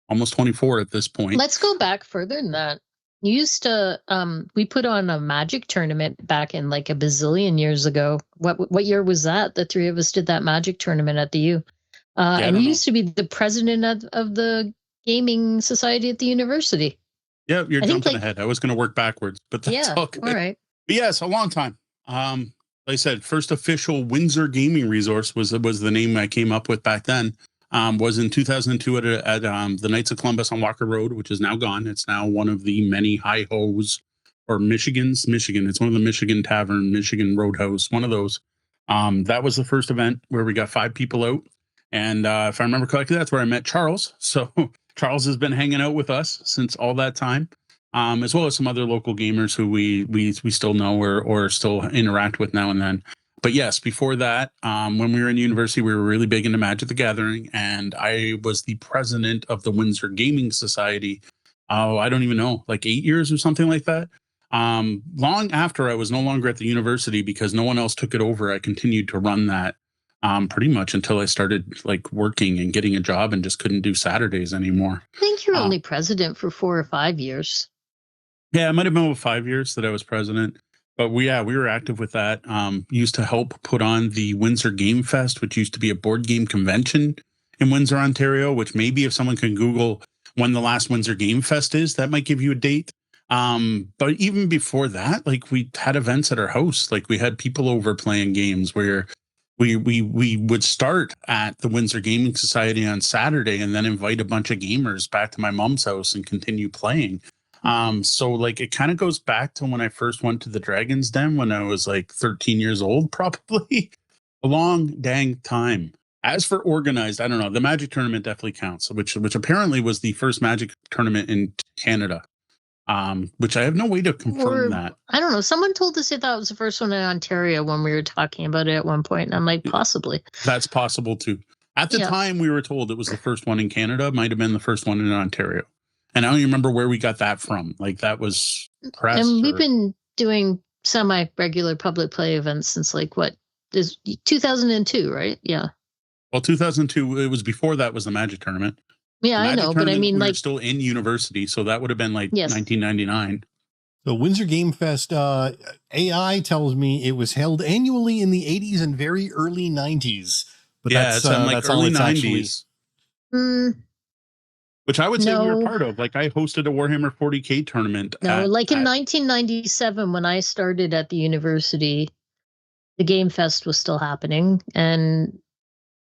almost 24 at this point. Let's go back further than that. You used to, we put on a Magic tournament back in like a bazillion years ago. What year was that? The three of us did that Magic tournament at the U. And you used to be the president of the gaming society at the university. Yeah, you're jumping ahead. I was going to work backwards, but that's okay. All right. But yes, a long time. Like I said, first official Windsor gaming resource was the name I came up with back then. Was in 2002 at the Knights of Columbus on Walker Road, which is now gone. It's now one of the many hi-hos or Michigan. It's one of the Michigan Tavern, Michigan Roadhouse, one of those. That was the first event where we got 5 people out. And if I remember correctly, that's where I met Charles. So Charles has been hanging out with us since all that time, as well as some other local gamers who we still know or still interact with now and then. But yes, before that, when we were in university, we were really big into Magic the Gathering, and I was the president of the Windsor Gaming Society. I don't even know, like 8 years or something like that. Long after I was no longer at the university because no one else took it over, I continued to run that pretty much until I started like working and getting a job and just couldn't do Saturdays anymore. I think you're only president for 4 or 5 years. Yeah, it might have been about 5 years that I was president. But we were active with that. Used to help put on the Windsor Game Fest, which used to be a board game convention in Windsor, Ontario, which maybe if someone can Google when the last Windsor Game Fest is, that might give you a date. But even before that, like we had events at our house. Like we had people over playing games where we would start at the Windsor Gaming Society on Saturday and then invite a bunch of gamers back to my mom's house and continue playing. So like it kind of goes back to when I first went to the Dragon's Den when I was like 13 years old, probably a long dang time. As for organized, I don't know. The Magic tournament definitely counts, which apparently was the first Magic tournament in Canada. Which I have no way to confirm that. I don't know. Someone told us they thought it was the first one in Ontario when we were talking about it at one point, and I'm like, possibly. That's possible too. At the time, we were told it was the first one in Canada. Might have been the first one in Ontario. And I don't even remember where we got that from. Like that was press. And we've been doing semi-regular public play events since like what is 2002, right? Yeah. Well, 2002. It was before that was the Magic tournament. Yeah, I know, but I mean, we like were still in university, so that would have been like 1999. So Windsor Game Fest, AI tells me it was held annually in the 80s and very early 90s. But Yeah, it's in like that's all early it's 90s. Which I would say we were part of. Like, I hosted a Warhammer 40K tournament. In 1997, when I started at the university, the Game Fest was still happening. And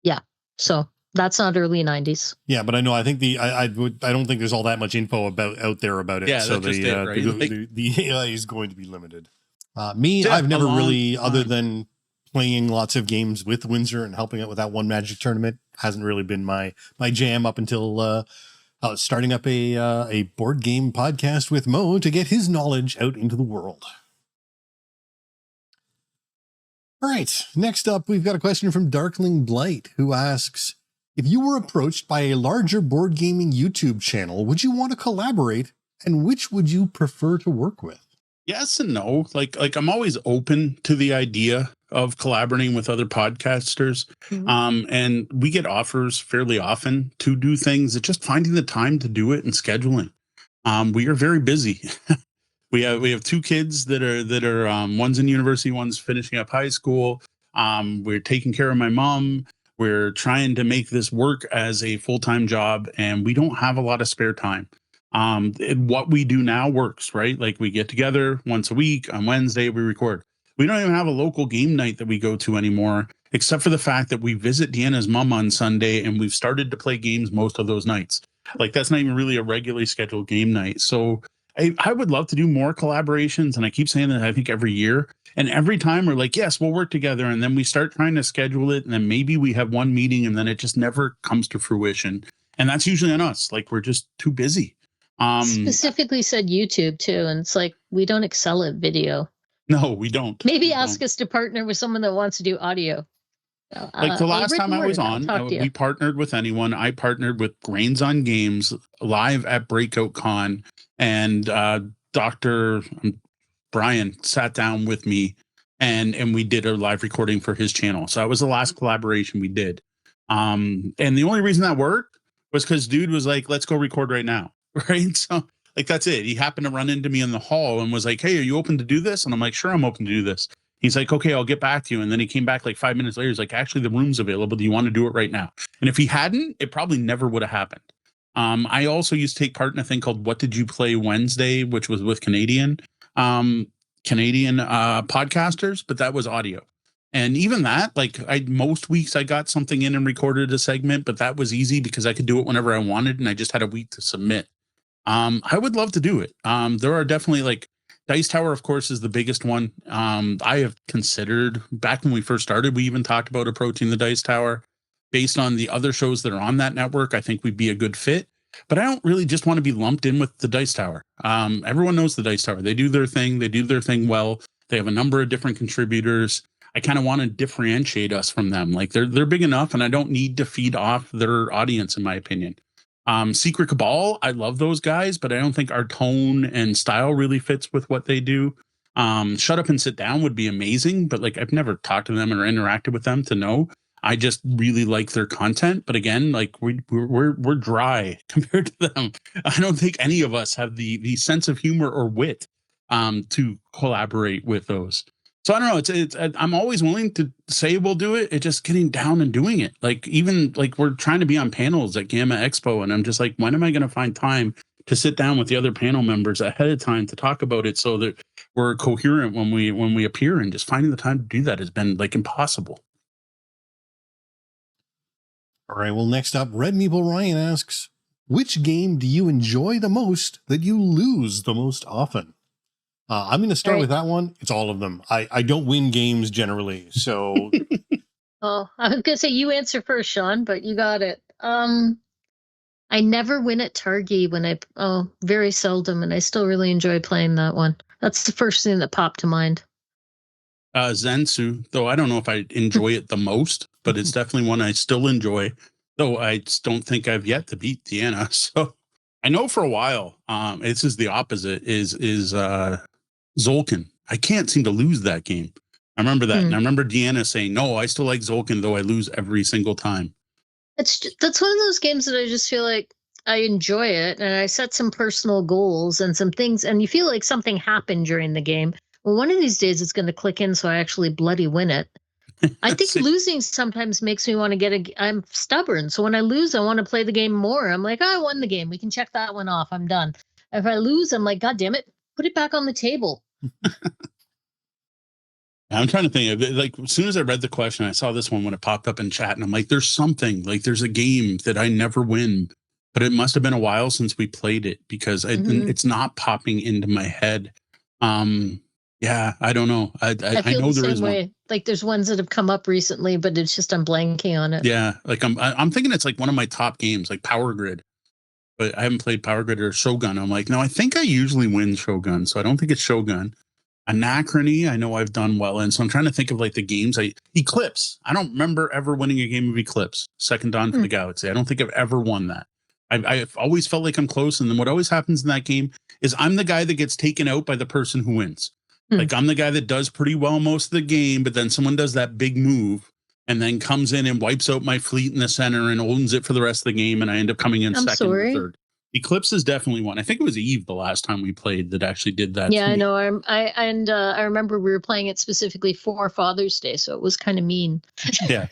yeah, so that's not early 90s. Yeah, but I know. I think I don't think there's all that much info out there about it. Yeah, so that's just it, right? the AI is going to be limited. I've never really, other than playing lots of games with Windsor and helping out with that one Magic tournament, hasn't really been my jam up until starting up a board game podcast with Mo to get his knowledge out into the world. All right, next up, we've got a question from Darkling Blight, who asks, if you were approached by a larger board gaming YouTube channel, would you want to collaborate, and which would you prefer to work with? Yes and no. Like I'm always open to the idea of collaborating with other podcasters. And we get offers fairly often to do things. It's just finding the time to do it and scheduling. We are very busy. We have two kids that are one's in university, one's finishing up high school. We're taking care of my mom. We're trying to make this work as a full-time job, and we don't have a lot of spare time. What we do now works, right? Like, we get together once a week on Wednesday, we record. We don't even have a local game night that we go to anymore, except for the fact that we visit Deanna's mom on Sunday, and we've started to play games most of those nights. Like, that's not even really a regularly scheduled game night. So I would love to do more collaborations, and I keep saying that I think every year. And every time we're like, yes, we'll work together. And then we start trying to schedule it. And then maybe we have one meeting and then it just never comes to fruition. And that's usually on us. Like, we're just too busy. Specifically said YouTube too. And it's like, we don't excel at video. No, we don't. Maybe ask us to partner with someone that wants to do audio. Like the last time I was on, we partnered with anyone. I partnered with Grains on Games live at Breakout Con. And Dr. Brian sat down with me and we did a live recording for his channel. So that was the last collaboration we did. And the only reason that worked was because dude was like, let's go record right now. Right. So like, that's it. He happened to run into me in the hall and was like, hey, are you open to do this? And I'm like, sure, I'm open to do this. He's like, okay, I'll get back to you. And then he came back like 5 minutes later. He's like, actually, the room's available. Do you want to do it right now? And if he hadn't, it probably never would have happened. I also used to take part in a thing called What Did You Play Wednesday, which was with Canadian podcasters, but that was audio. And even that, like, most weeks I got something in and recorded a segment, but that was easy because I could do it whenever I wanted and I just had a week to submit. I would love to do it. There are definitely, like, Dice Tower, of course, is the biggest one. I have considered, back when we first started, we even talked about approaching the Dice Tower. Based on the other shows that are on that network, I think we'd be a good fit. But I don't really just want to be lumped in with the Dice Tower. Everyone knows the Dice Tower. They do their thing. They do their thing well. They have a number of different contributors. I kind of want to differentiate us from them. Like, they're big enough, and I don't need to feed off their audience, in my opinion. Secret Cabal, I love those guys, but I don't think our tone and style really fits with what they do. Shut Up and Sit Down would be amazing, but like, I've never talked to them or interacted with them to know. I just really like their content, but again, like, we're dry compared to them. I don't think any of us have the sense of humor or wit to collaborate with those. So I don't know. It's I'm always willing to say we'll do it. It's just getting down and doing it. Like, even like, we're trying to be on panels at Gamma Expo, and I'm just like, when am I going to find time to sit down with the other panel members ahead of time to talk about it so that we're coherent when we appear? And just finding the time to do that has been like impossible. All right, well, next up, Red Meeple Ryan asks, which game do you enjoy the most that you lose the most often? I'm going to start with that one. It's all of them. I don't win games generally, so... Oh, I was going to say you answer first, Sean, but you got it. I never win at Targi very seldom, and I still really enjoy playing that one. That's the first thing that popped to mind. Zensu, though I don't know if I enjoy it the most, but it's definitely one I still enjoy, though I don't think I've yet to beat Deanna. So I know for a while, it's just the opposite is Zolkin. I can't seem to lose that game. I remember that. And I remember Deanna saying, no, I still like Zolkin, though I lose every single time. That's one of those games that I just feel like I enjoy it, and I set some personal goals and some things, and you feel like something happened during the game. Well, one of these days it's going to click in, so I actually bloody win it. I think losing sometimes makes me want to I'm stubborn. So when I lose, I want to play the game more. I'm like, oh, I won the game. We can check that one off. I'm done. If I lose, I'm like, God damn it, put it back on the table. I'm trying to think of like, as soon as I read the question, I saw this one when it popped up in chat, and I'm like, there's something, like there's a game that I never win, but it must have been a while since we played it because it's not popping into my head. Yeah, I don't know. I feel know the there same is way. one. Like there's ones that have come up recently, but it's just I'm blanking on it. Yeah, like I'm thinking it's like one of my top games, like Power Grid, but I haven't played Power Grid or Shogun. I'm like, no, I think I usually win Shogun, so I don't think it's Shogun. Anachrony, I know I've done well in, so I'm trying to think of like the games. Eclipse, I don't remember ever winning a game of Eclipse, Second Dawn for the Galaxy. I don't think I've ever won that. I've always felt like I'm close, and then what always happens in that game is I'm the guy that gets taken out by the person who wins. Like I'm the guy that does pretty well most of the game, but then someone does that big move and then comes in and wipes out my fleet in the center and owns it for the rest of the game, and I end up coming in second or third. Eclipse is definitely one. I think it was Eve the last time we played that actually did that. Yeah, I know. I remember we were playing it specifically for Father's Day, so it was kind of mean. Yeah,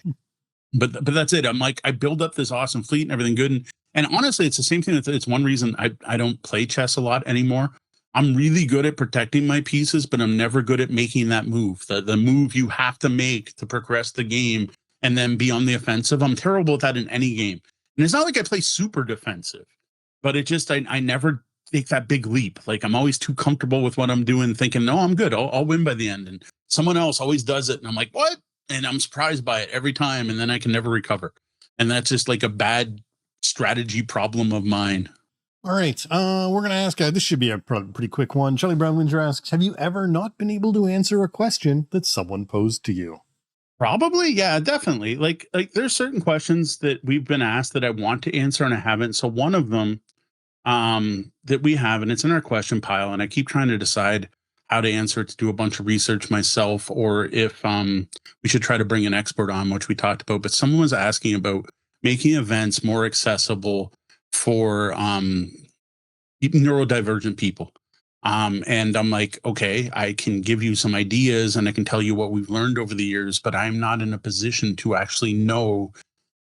but that's it. I'm like, I build up this awesome fleet and everything good, and honestly, it's the same thing. It's one reason I don't play chess a lot anymore. I'm really good at protecting my pieces, but I'm never good at making that move. The move you have to make to progress the game and then be on the offensive. I'm terrible at that in any game, and it's not like I play super defensive. But it just, I never take that big leap. Like I'm always too comfortable with what I'm doing, thinking, no, I'm good. I'll win by the end. And someone else always does it. And I'm like, what? And I'm surprised by it every time. And then I can never recover. And that's just like a bad strategy problem of mine. All right. We're going to ask, this should be a pretty quick one. Charlie Brown Windsor asks, have you ever not been able to answer a question that someone posed to you? Probably. Yeah, definitely. Like there's certain questions that we've been asked that I want to answer and I haven't. So one of them that we have, and it's in our question pile, and I keep trying to decide how to answer it, to do a bunch of research myself, or if we should try to bring an expert on, which we talked about. But someone was asking about making events more accessible for neurodivergent people. And I'm like, okay, I can give you some ideas and I can tell you what we've learned over the years, but I'm not in a position to actually know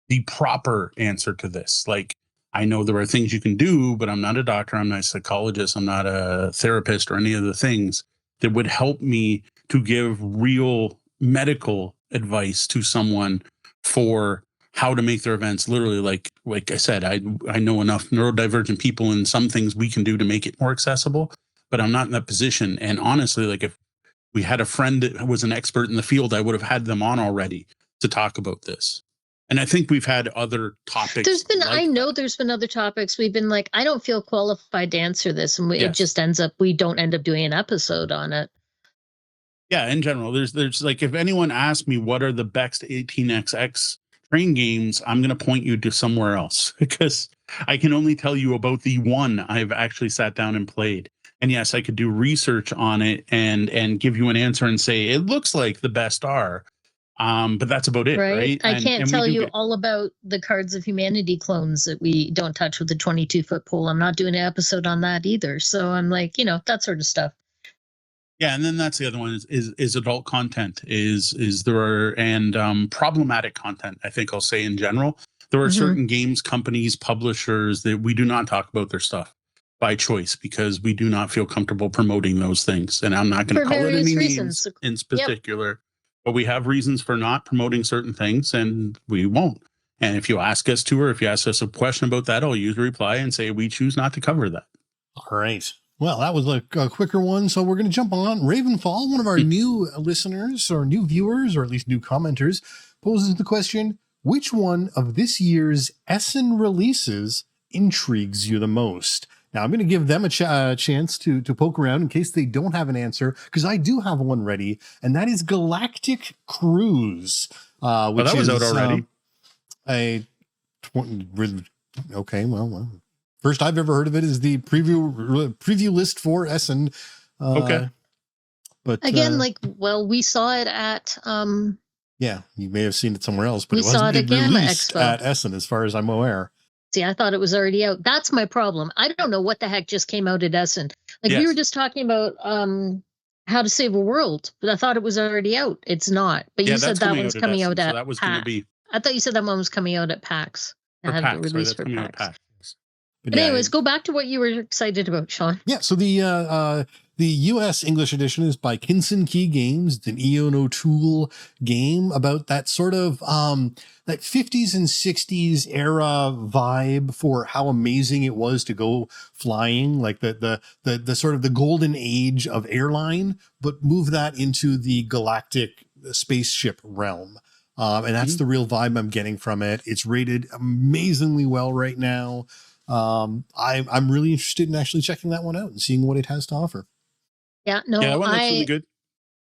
the proper answer to this. Like, I know there are things you can do, but I'm not a doctor. I'm not a psychologist. I'm not a therapist or any of the things that would help me to give real medical advice to someone for how to make their events. Literally, like I said, I know enough neurodivergent people and some things we can do to make it more accessible, but I'm not in that position. And honestly, like if we had a friend that was an expert in the field, I would have had them on already to talk about this. And I think we've had other topics. I know there's been other topics. We've been like, I don't feel qualified to answer this. And it just ends up, we don't end up doing an episode on it. Yeah, in general, there's like, if anyone asks me what are the best 18xx train games, I'm going to point you to somewhere else because I can only tell you about the one I've actually sat down and played. And yes, I could do research on it and give you an answer and say, it looks like the best are. But that's about it, right? I can't tell you all about the Cards of Humanity clones that we don't touch with the 22-foot pole. I'm not doing an episode on that either. So I'm like, that sort of stuff. Yeah, and then that's the other one is adult content is there are and problematic content. I think I'll say in general, there are certain games companies, publishers that we do not talk about their stuff by choice because we do not feel comfortable promoting those things. And I'm not going to call it any names in particular. But we have reasons for not promoting certain things, and we won't. And if you ask us to, or if you ask us a question about that, I'll use a reply and say we choose not to cover that. All right. Well, that was a quicker one, so we're going to jump on. Ravenfall, one of our new listeners or new viewers, or at least new commenters, poses the question, which one of this year's Essen releases intrigues you the most? Now, I'm going to give them a chance to poke around in case they don't have an answer, because I do have one ready, and that is Galactic Cruise. Which that was out already. Okay, well, first I've ever heard of it is the preview list for Essen. Okay. But again, we saw it at... yeah, you may have seen it somewhere else, but we saw it at Gamma released Expo at Essen, as far as I'm aware. See, I thought it was already out. That's my problem. I don't know what the heck just came out at Essen. Like we were Yes. just talking about How to Save a World, but I thought it was already out. It's not. But Yeah, you said that's that coming one's out at coming Essen, out so at that was going to be I thought you said that one was coming out at PAX. It for had PAX. Sorry, release that's for coming out PAX. PAX. But anyways, go back to what you were excited about, Sean. Yeah, so the US English edition is by Kinson Key Games, an Ian O'Toole game about that sort of that 50s and 60s era vibe for how amazing it was to go flying, like the sort of the golden age of airline, but move that into the galactic spaceship realm. And that's the real vibe I'm getting from it. It's rated amazingly well right now. I'm really interested in actually checking that one out and seeing what it has to offer. Yeah, no, Yeah, that one looks really good.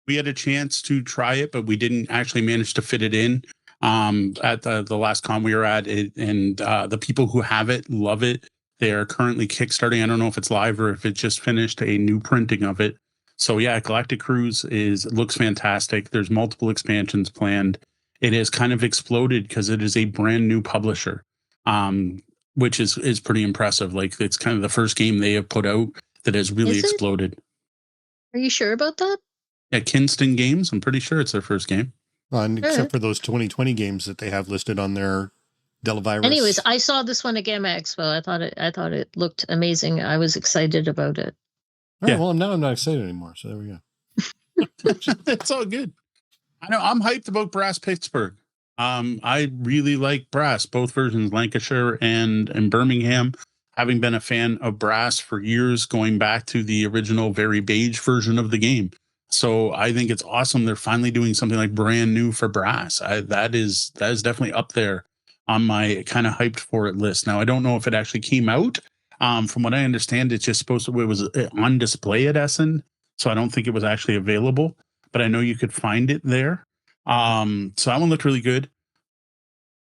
We had a chance to try it, but we didn't actually manage to fit it in at the last con we were at. And the people who have it love it. They are currently kickstarting. I don't know if it's live or if it just finished a new printing of it. So yeah, Galactic Cruise looks fantastic. There's multiple expansions planned. It has kind of exploded because it is a brand new publisher, which is pretty impressive. Like it's kind of the first game they have put out that has really exploded. Are you sure about that? Yeah, Kinston Games. I'm pretty sure it's their first game. Except for those 2020 games that they have listed on their Delavirus. Anyways, I saw this one at Gamma Expo. I thought it looked amazing. I was excited about it. All right, well, now I'm not excited anymore. So there we go. It's all good. I know I'm hyped about Brass Pittsburgh. I really like Brass, both versions, Lancashire and Birmingham. Having been a fan of Brass for years, going back to the original very beige version of the game. So I think it's awesome. They're finally doing something like brand new for Brass. That is definitely up there on my kind of hyped for it list. Now, I don't know if it actually came out. From what I understand, it's just it was on display at Essen. So I don't think it was actually available, but I know you could find it there. So that one looked really good.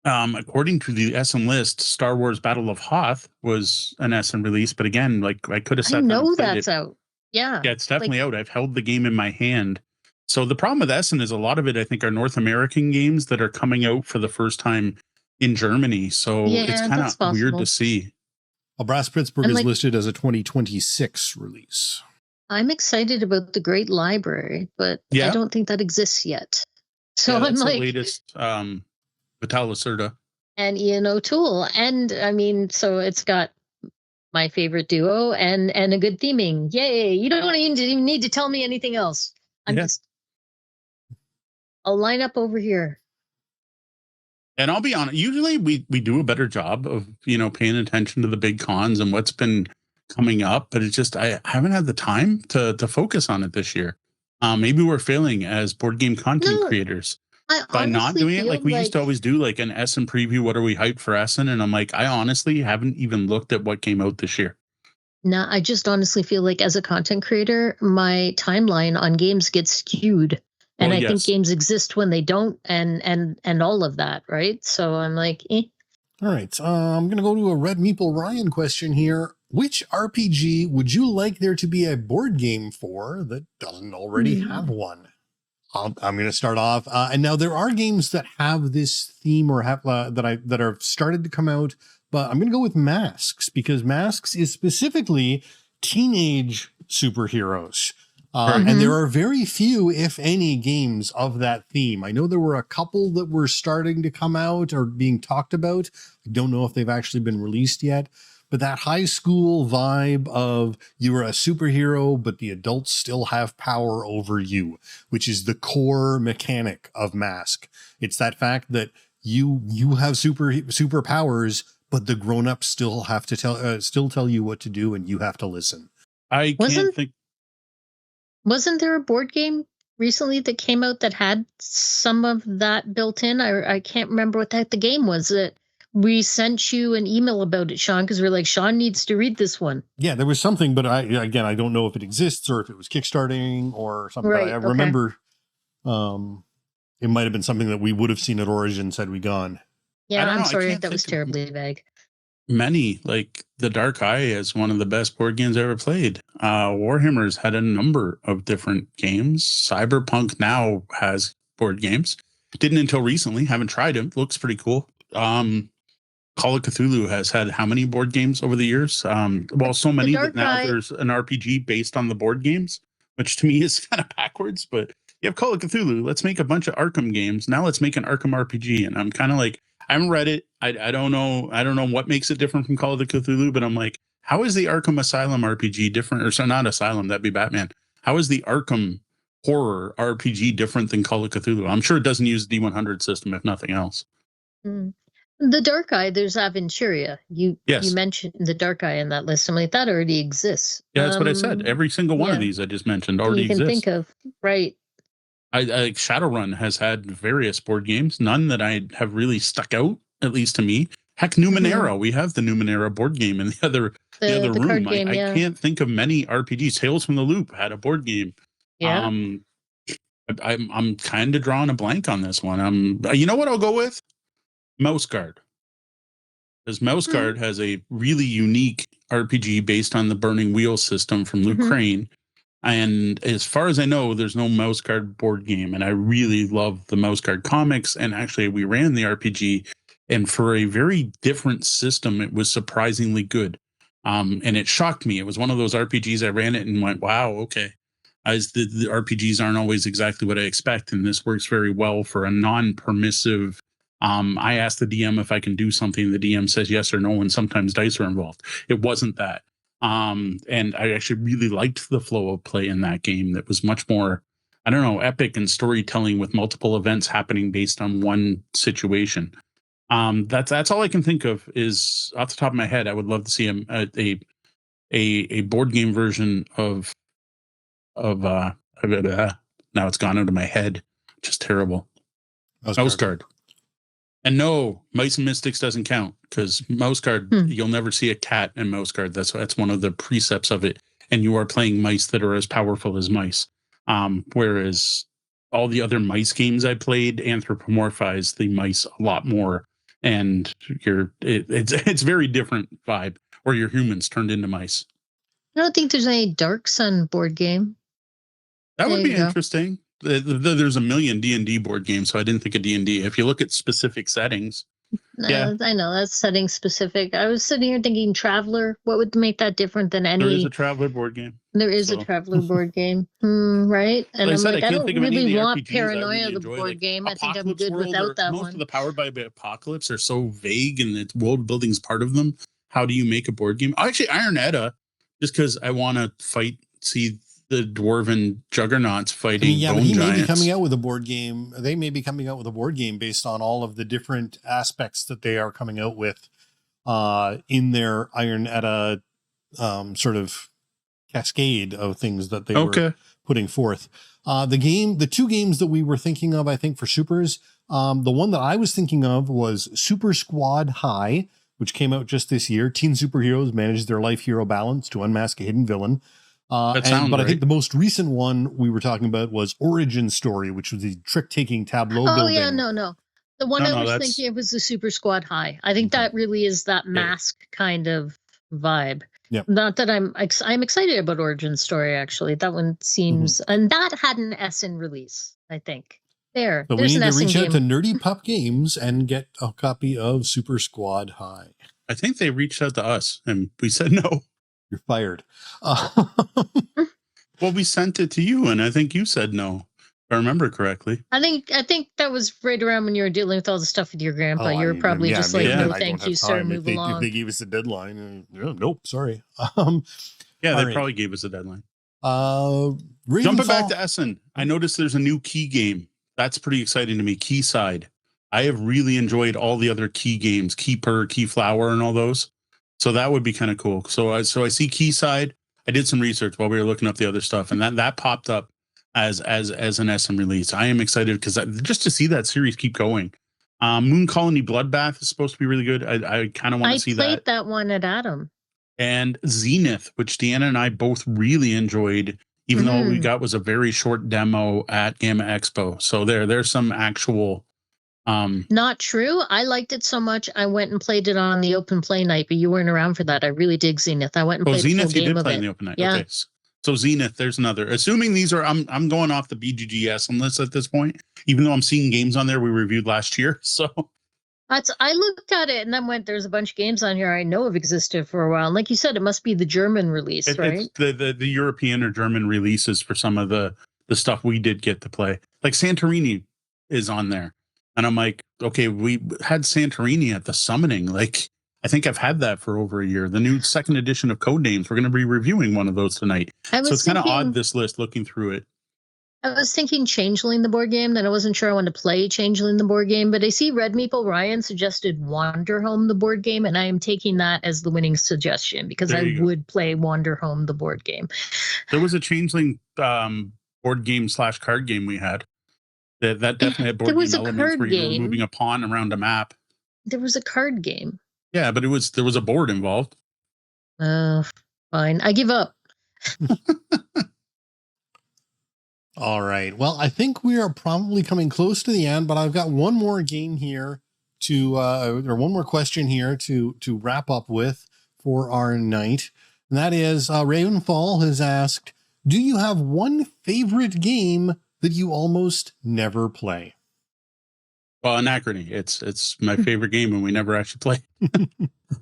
According to the Essen list, Star Wars Battle of Hoth was an Essen release, but again, like I could have said, I know that's out. Yeah. Yeah, it's definitely out. I've held the game in my hand. So the problem with Essen is a lot of it, I think, are North American games that are coming out for the first time in Germany. So it's kind of weird to see. Well, Brass Pittsburgh is listed as a 2026 release. I'm excited about the Great Library, but I don't think that exists yet. So I'm that's like the latest Vital Lacerda and Ian O'Toole, and I mean, so it's got my favorite duo and a good theming. Yay! You don't even need to tell me anything else. I'll line up over here. And I'll be honest, usually we do a better job of, paying attention to the big cons and what's been coming up, but it's just, I haven't had the time to focus on it this year. Maybe we're failing as board game content creators by not doing it. Like we used to always do like an Essen preview. What are we hyped for Essen? And I'm like, I honestly haven't even looked at what came out this year. No, I just honestly feel like as a content creator, my timeline on games gets skewed. And I think games exist when they don't, and all of that, right? So I'm like, eh. All right, I'm going to go to a Red Meeple Ryan question here. Which RPG would you like there to be a board game for that doesn't already have one? I'm going to start off. And now there are games that have this theme or have that are started to come out, but I'm going to go with Masks because Masks is specifically teenage superheroes. And there are very few, if any, games of that theme. I know there were a couple that were starting to come out or being talked about. I don't know if they've actually been released yet. But that high school vibe of you're a superhero, but the adults still have power over you, which is the core mechanic of Mask. It's that fact that you have superpowers, but the grown-ups still have to tell you what to do, and you have to listen. I can't think. Wasn't there a board game recently that came out that had some of that built in? I can't remember what the game was. That we sent you an email about it, Sean, because we're like, Sean needs to read this one. Yeah, there was something, but I don't know if it exists or if it was Kickstarting or something. Right, but I remember it might have been something that we would have seen at Origins had we gone. Yeah, I'm sorry, that was terribly vague. Many, like The Dark Eye is one of the best board games I ever played. Warhammer's had a number of different games. Cyberpunk now has board games. Didn't until recently. Haven't tried them. Looks pretty cool. Call of Cthulhu has had how many board games over the years? Well, so many that now there's an RPG based on the board games, which to me is kind of backwards. But you have Call of Cthulhu. Let's make a bunch of Arkham games. Now let's make an Arkham RPG. And I'm kind of like, I haven't read it. I don't know. I don't know what makes it different from Call of Cthulhu. But I'm like, how is the Arkham Asylum RPG different? Or so not Asylum, that'd be Batman. How is the Arkham horror RPG different than Call of Cthulhu? I'm sure it doesn't use the D100 system, if nothing else. The Dark Eye, there's Aventuria. You mentioned the Dark Eye in that list. I'm like, that already exists. Yeah, that's what I said. Every single one of these I just mentioned already exists. You can think of, right. I Shadowrun has had various board games, none that I have really stuck out, at least to me. Heck, Numenera, we have the Numenera board game in the other room. Game, I can't think of many RPGs. Tales from the Loop had a board game. Yeah. I'm kind of drawing a blank on this one. You know what I'll go with? Mouse Guard. Because Mouse Guard has a really unique RPG based on the Burning Wheel system from Luke Crane. And as far as I know, there's no Mouse Guard board game. And I really love the Mouse Guard comics. And actually, we ran the RPG. And for a very different system, it was surprisingly good. And it shocked me. It was one of those RPGs I ran it and went, wow, okay. As the RPGs aren't always exactly what I expect. And this works very well for a non-permissive. I asked the DM if I can do something. The DM says yes or no, and sometimes dice are involved. It wasn't that. And I actually really liked the flow of play in that game that was much more, I don't know, epic and storytelling with multiple events happening based on one situation. That's all I can think of is off the top of my head. I would love to see a board game version of now it's gone out of my head. Just terrible. Mouse Guard. And no, Mice and Mystics doesn't count because Mouse Guard, you'll never see a cat in Mouse Guard. That's one of the precepts of it. And you are playing mice that are as powerful as mice. Whereas all the other mice games I played anthropomorphize the mice a lot more. And it's very different vibe where you're humans turned into mice. I don't think there's any Dark Sun board game. That would be interesting. There's a million D&D board games, so I didn't think of D&D. If you look at specific settings. I know that's setting specific. I was sitting here thinking Traveler. What would make that different than any? There is a Traveler board game. There is a Traveler board game, right? And I'm like, I don't really want Paranoia, the board game. I think I'm good without that one. Most of the Powered by Apocalypse are so vague, and it's world building's part of them. How do you make a board game? Actually, Iron Edda, just because I want to see the dwarven juggernauts fighting bone giants. May be coming out with a board game. They may be coming out with a board game based on all of the different aspects that they are coming out with in their Iron Edda sort of cascade of things that they were putting forth. The two games that we were thinking of, I think, for Supers, the one that I was thinking of was Super Squad High, which came out just this year. Teen superheroes manage their life hero balance to unmask a hidden villain. But I think the most recent one we were talking about was Origin Story, which was the trick-taking tableau building. Oh, yeah, no. The one I was thinking of was the Super Squad High. I think that really is that mask kind of vibe. Yep. Not that I'm excited about Origin Story, actually. That one seems... And that had an Essen release, I think. So we need to reach out to Nerdy Pup Games and get a copy of Super Squad High. I think they reached out to us, and we said no. You're fired. Well, we sent it to you, and I think you said no, if I remember correctly. I think that was right around when you were dealing with all the stuff with your grandpa. You were probably just like, no, thank you, sir, move along. If they gave us a deadline, nope, sorry. They probably gave us a deadline. Jumping back to Essen, I noticed there's a new key game. That's pretty exciting to me, Keyside. I have really enjoyed all the other key games, Keeper, Keyflower, and all those. So that would be kind of cool. So I see Keyside. I did some research while we were looking up the other stuff, and that popped up as an SM release. I am excited because just to see that series keep going. Moon Colony Bloodbath is supposed to be really good. I kind of want to see that. I played that one at Adam. And Zenith, which Deanna and I both really enjoyed, even though what we got was a very short demo at Gamma Expo. So there's some actual... Not true. I liked it so much. I went and played it on the open play night, but you weren't around for that. I really dig Zenith. I went and played Zenith, the full game you did play in the open night. Yeah. Okay. So Zenith, there's another. Assuming these are, I'm going off the BGGS list at this point, even though I'm seeing games on there we reviewed last year. So I looked at it and then went, there's a bunch of games on here I know have existed for a while. And like you said, it must be the German release, right? It's the European or German releases for some of the stuff we did get to play. Like Santorini is on there. And I'm like, okay, we had Santorini at the summoning. Like, I think I've had that for over a year. The new second edition of Codenames. We're going to be reviewing one of those tonight. So it's kind of odd, this list, looking through it. I was thinking Changeling the board game, then I wasn't sure I wanted to play Changeling the board game, but I see Red Meeple Ryan suggested Wander Home the board game, and I am taking that as the winning suggestion because I would play Wander Home the board game. There was a Changeling board game / card game we had. That definitely had board game elements where you were moving a pawn around a map. There was a card game. Yeah, but there was a board involved. Fine. I give up. All right. Well, I think we are probably coming close to the end, but I've got one more game here or one more question here to wrap up with for our night. And that is Ravenfall has asked, do you have one favorite game that you almost never play? Well, Anachrony. It's my favorite game, and we never actually play.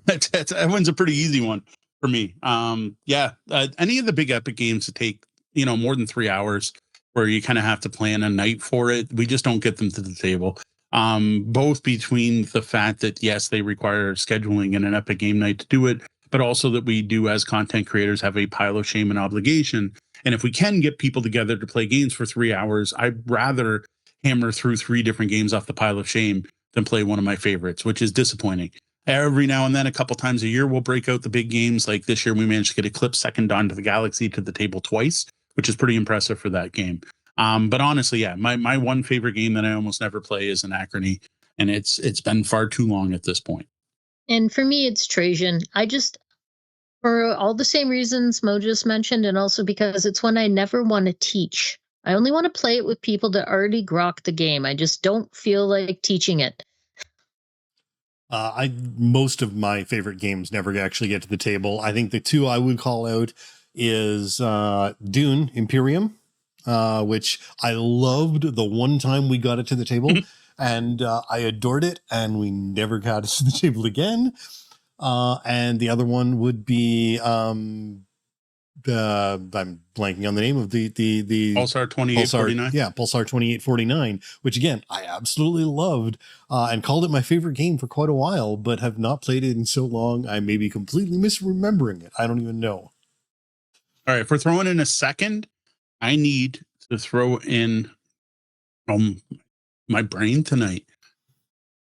That one's a pretty easy one for me. Any of the big epic games that take more than 3 hours, where you kind of have to plan a night for it, we just don't get them to the table. Both between the fact that yes, they require scheduling and an epic game night to do it, but also that we do as content creators have a pile of shame and obligation. And if we can get people together to play games for 3 hours, I'd rather hammer through 3 different games off the pile of shame than play one of my favorites, which is disappointing. Every now and then, a couple times a year, we'll break out the big games. Like this year, we managed to get Eclipse Second Dawn to the Galaxy to the table twice, which is pretty impressive for that game. But honestly, yeah, my one favorite game that I almost never play is Anachrony, and it's been far too long at this point. And for me, it's Trajan. For all the same reasons Mo just mentioned, and also because it's one I never want to teach. I only want to play it with people that already grok the game. I just don't feel like teaching it. Most of my favorite games never actually get to the table. I think the two I would call out is Dune Imperium, which I loved the one time we got it to the table, and I adored it, and we never got it to the table again. And the other one would be I'm blanking on the name of the Pulsar 2849. Yeah, Pulsar 2849, which again I absolutely loved and called it my favorite game for quite a while, but have not played it in so long I may be completely misremembering it. I don't even know. All right, if we're throwing in a second, I need to throw in my brain tonight.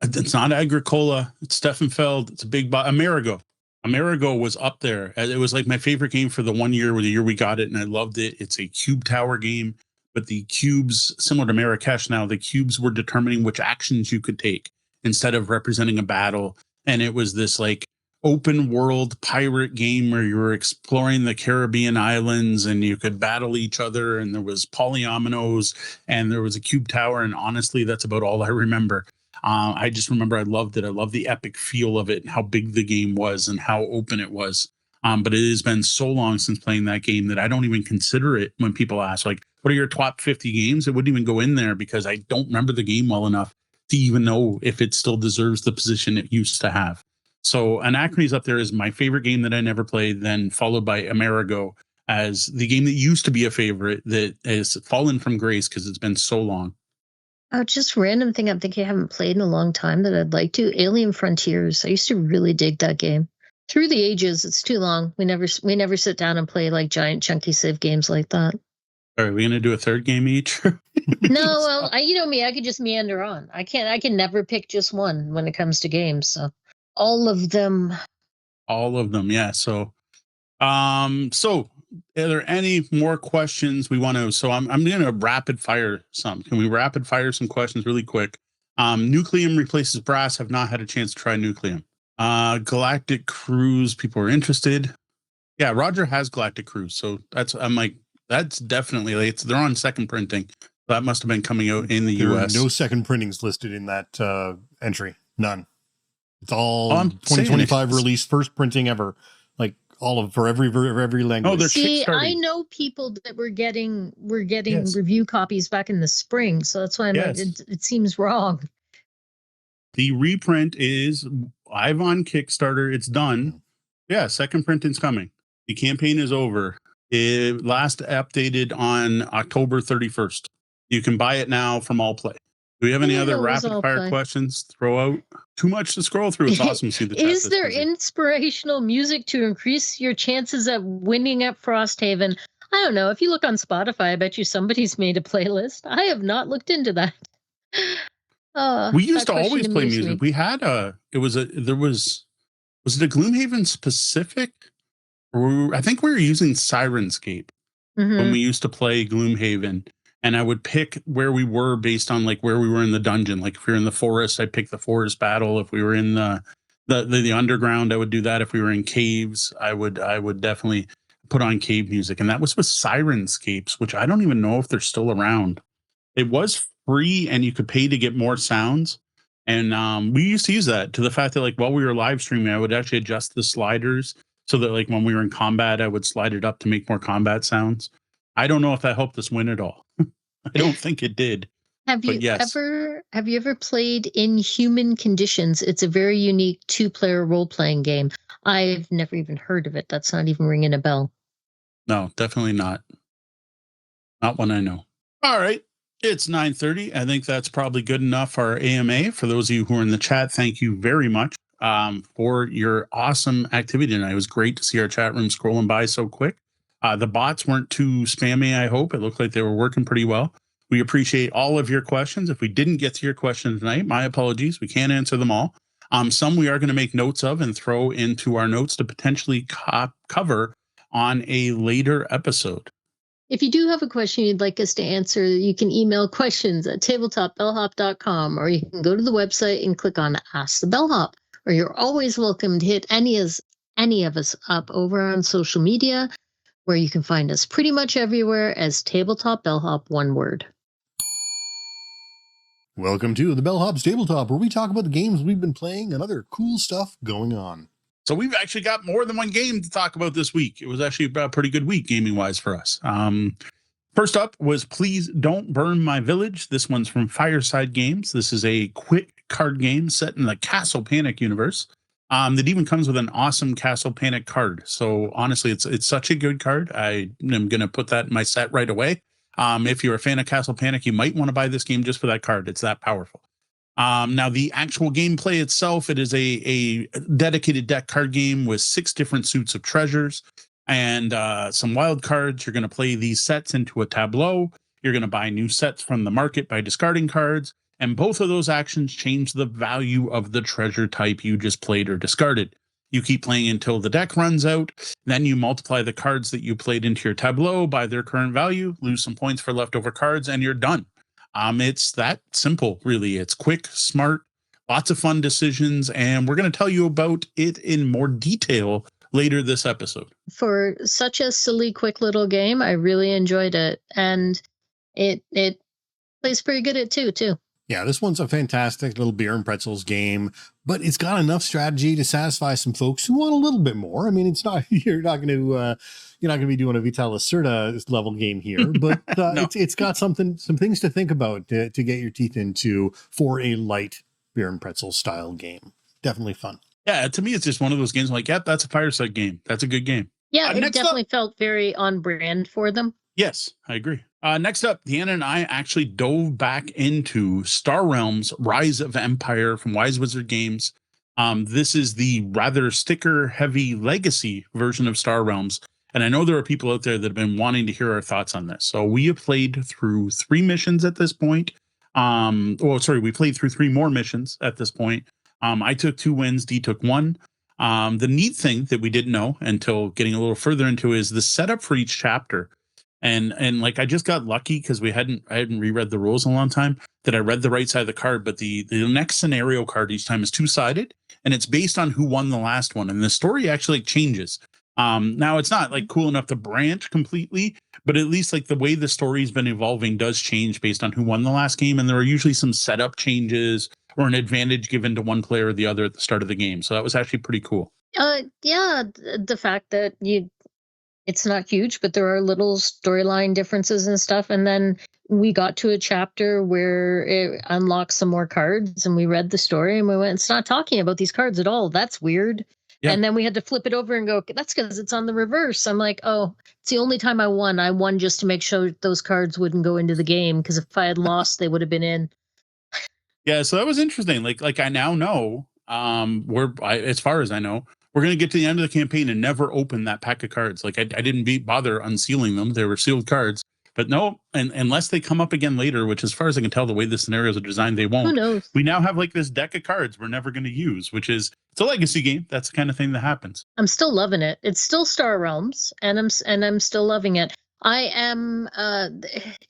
It's not Agricola. It's Steffenfeld. It's a big Amerigo. Amerigo was up there. It was like my favorite game for the 1 year, or the year we got it, and I loved it. It's a cube tower game, but the cubes, similar to Marrakesh now, the cubes were determining which actions you could take instead of representing a battle. And it was this like open world pirate game where you were exploring the Caribbean islands and you could battle each other. And there was polyominoes and there was a cube tower. And honestly, that's about all I remember. I just remember I loved it. I love the epic feel of it and how big the game was and how open it was. But it has been so long since playing that game that I don't even consider it when people ask, like, what are your top 50 games? It wouldn't even go in there because I don't remember the game well enough to even know if it still deserves the position it used to have. So Anachrony's up there as my favorite game that I never played, then followed by Amerigo as the game that used to be a favorite that has fallen from grace because it's been so long. Oh, just random thing I'm thinking I haven't played in a long time that I'd like to. Alien Frontiers. I used to really dig that game. Through the ages, it's too long. We never sit down and play like giant chunky Civ games like that. Are we gonna do a third game each? No, well, you know me, I could just meander on. I can never pick just one when it comes to games. So all of them. All of them, yeah. So are there any more questions we want to? So I'm going to rapid fire some. Can we rapid fire some questions really quick? Nucleum replaces brass. Have not had a chance to try Nucleum. Galactic Cruise. People are interested. Yeah, Roger has Galactic Cruise. So that's definitely like they're on second printing. That must have been coming out in the US. No second printings listed in that entry. None. It's all 2025 release, first printing ever. Like for every language. Oh, see, I know people that were getting review copies back in the spring, so that's why it seems wrong. The reprint is live on Kickstarter. It's done. Yeah, second printing's coming. The campaign is over. It last updated on October 31st. You can buy it now from All Play. Do we have any other rapid fire questions to throw out? Too much to scroll through. It's awesome to see the chat. Is there inspirational music to increase your chances of winning at Frosthaven? I don't know. If you look on Spotify, I bet you somebody's made a playlist. I have not looked into that. We used to always play music. We had was it a Gloomhaven specific? I think we were using Sirenscape when we used to play Gloomhaven. And I would pick where we were based on like where we were in the dungeon. Like if we were in the forest, I'd pick the forest battle. If we were in the underground, I would do that. If we were in caves, I would definitely put on cave music. And that was with Sirenscapes, which I don't even know if they're still around. It was free and you could pay to get more sounds. And we used to use that to the fact that like while we were live streaming, I would actually adjust the sliders so that like when we were in combat, I would slide it up to make more combat sounds. I don't know if that helped us win at all. I don't think it did. Have you ever played Inhuman Conditions? It's a very unique 2-player role-playing game. I've never even heard of it. That's not even ringing a bell. No, definitely not. Not one I know. All right. It's 9:30. I think that's probably good enough for our AMA. For those of you who are in the chat, thank you very much for your awesome activity tonight. It was great to see our chat room scrolling by so quick. The bots weren't too spammy, I hope. It looked like they were working pretty well. We appreciate all of your questions. If we didn't get to your question tonight, my apologies. We can't answer them all. Some we are going to make notes of and throw into our notes to potentially cover on a later episode. If you do have a question you'd like us to answer, you can email questions@tabletopbellhop.com, or you can go to the website and click on Ask the Bellhop, or you're always welcome to hit any of us up over on social media, where you can find us pretty much everywhere as Tabletop Bellhop, one word. Welcome to the Bellhop's Tabletop, where we talk about the games we've been playing and other cool stuff going on. So we've actually got more than one game to talk about this week. It was actually a pretty good week gaming-wise for us. First up was Please Don't Burn My Village. This one's from Fireside Games. This is a quick card game set in the Castle Panic universe. That even comes with an awesome Castle Panic card. So honestly, it's such a good card. I am going to put that in my set right away. If you're a fan of Castle Panic, you might want to buy this game just for that card. It's that powerful. Now, the actual gameplay itself, it is a dedicated deck card game with 6 different suits of treasures and some wild cards. You're going to play these sets into a tableau. You're going to buy new sets from the market by discarding cards. And both of those actions change the value of the treasure type you just played or discarded. You keep playing until the deck runs out. Then you multiply the cards that you played into your tableau by their current value, lose some points for leftover cards, and you're done. It's that simple, really. It's quick, smart, lots of fun decisions, and we're going to tell you about it in more detail later this episode. For such a silly, quick little game, I really enjoyed it, and it plays pretty good at it too. Yeah, this one's a fantastic little beer and pretzels game, but it's got enough strategy to satisfy some folks who want a little bit more. I mean, it's not you're not going to be doing a Vital Lacerda level game here, but no. it's got some things to think about to get your teeth into for a light beer and pretzel style game. Definitely fun. Yeah, to me, it's just one of those games. I'm like, yep, that's a Fireside game. That's a good game. Yeah, it definitely felt very on brand for them. Yes, I agree. Next up, Deanna and I actually dove back into Star Realms Rise of Empire from Wise Wizard Games. This is the rather sticker-heavy legacy version of Star Realms. And I know there are people out there that have been wanting to hear our thoughts on this. So we have played through 3 missions at this point. We played through 3 more missions at this point. I took 2 wins, Dee took 1. The neat thing that we didn't know until getting a little further into is the setup for each chapter. And like I just got lucky because I hadn't reread the rules in a long time that I read the right side of the card, but the next scenario card each time is 2-sided, and it's based on who won the last one, and the story actually changes. Now it's not like cool enough to branch completely, but at least like the way the story's been evolving does change based on who won the last game, and there are usually some setup changes or an advantage given to one player or the other at the start of the game. So that was actually pretty cool. Yeah, the fact that It's not huge, but there are little storyline differences and stuff. And then we got to a chapter where it unlocks some more cards, and we read the story and we went, it's not talking about these cards at all. That's weird. Yeah. And then we had to flip it over and go, that's because it's on the reverse. I'm like, oh, it's the only time I won. I won just to make sure those cards wouldn't go into the game, because if I had lost, they would have been in. Yeah, so that was interesting. Like I now know, as far as I know, we're gonna get to the end of the campaign and never open that pack of cards. Like I didn't bother unsealing them; they were sealed cards. But no, and unless they come up again later, which as far as I can tell, the way the scenarios are designed, they won't. Who knows? We now have like this deck of cards we're never going to use, which is it's a legacy game. That's the kind of thing that happens. I'm still loving it. It's still Star Realms, and I'm still loving it. I am.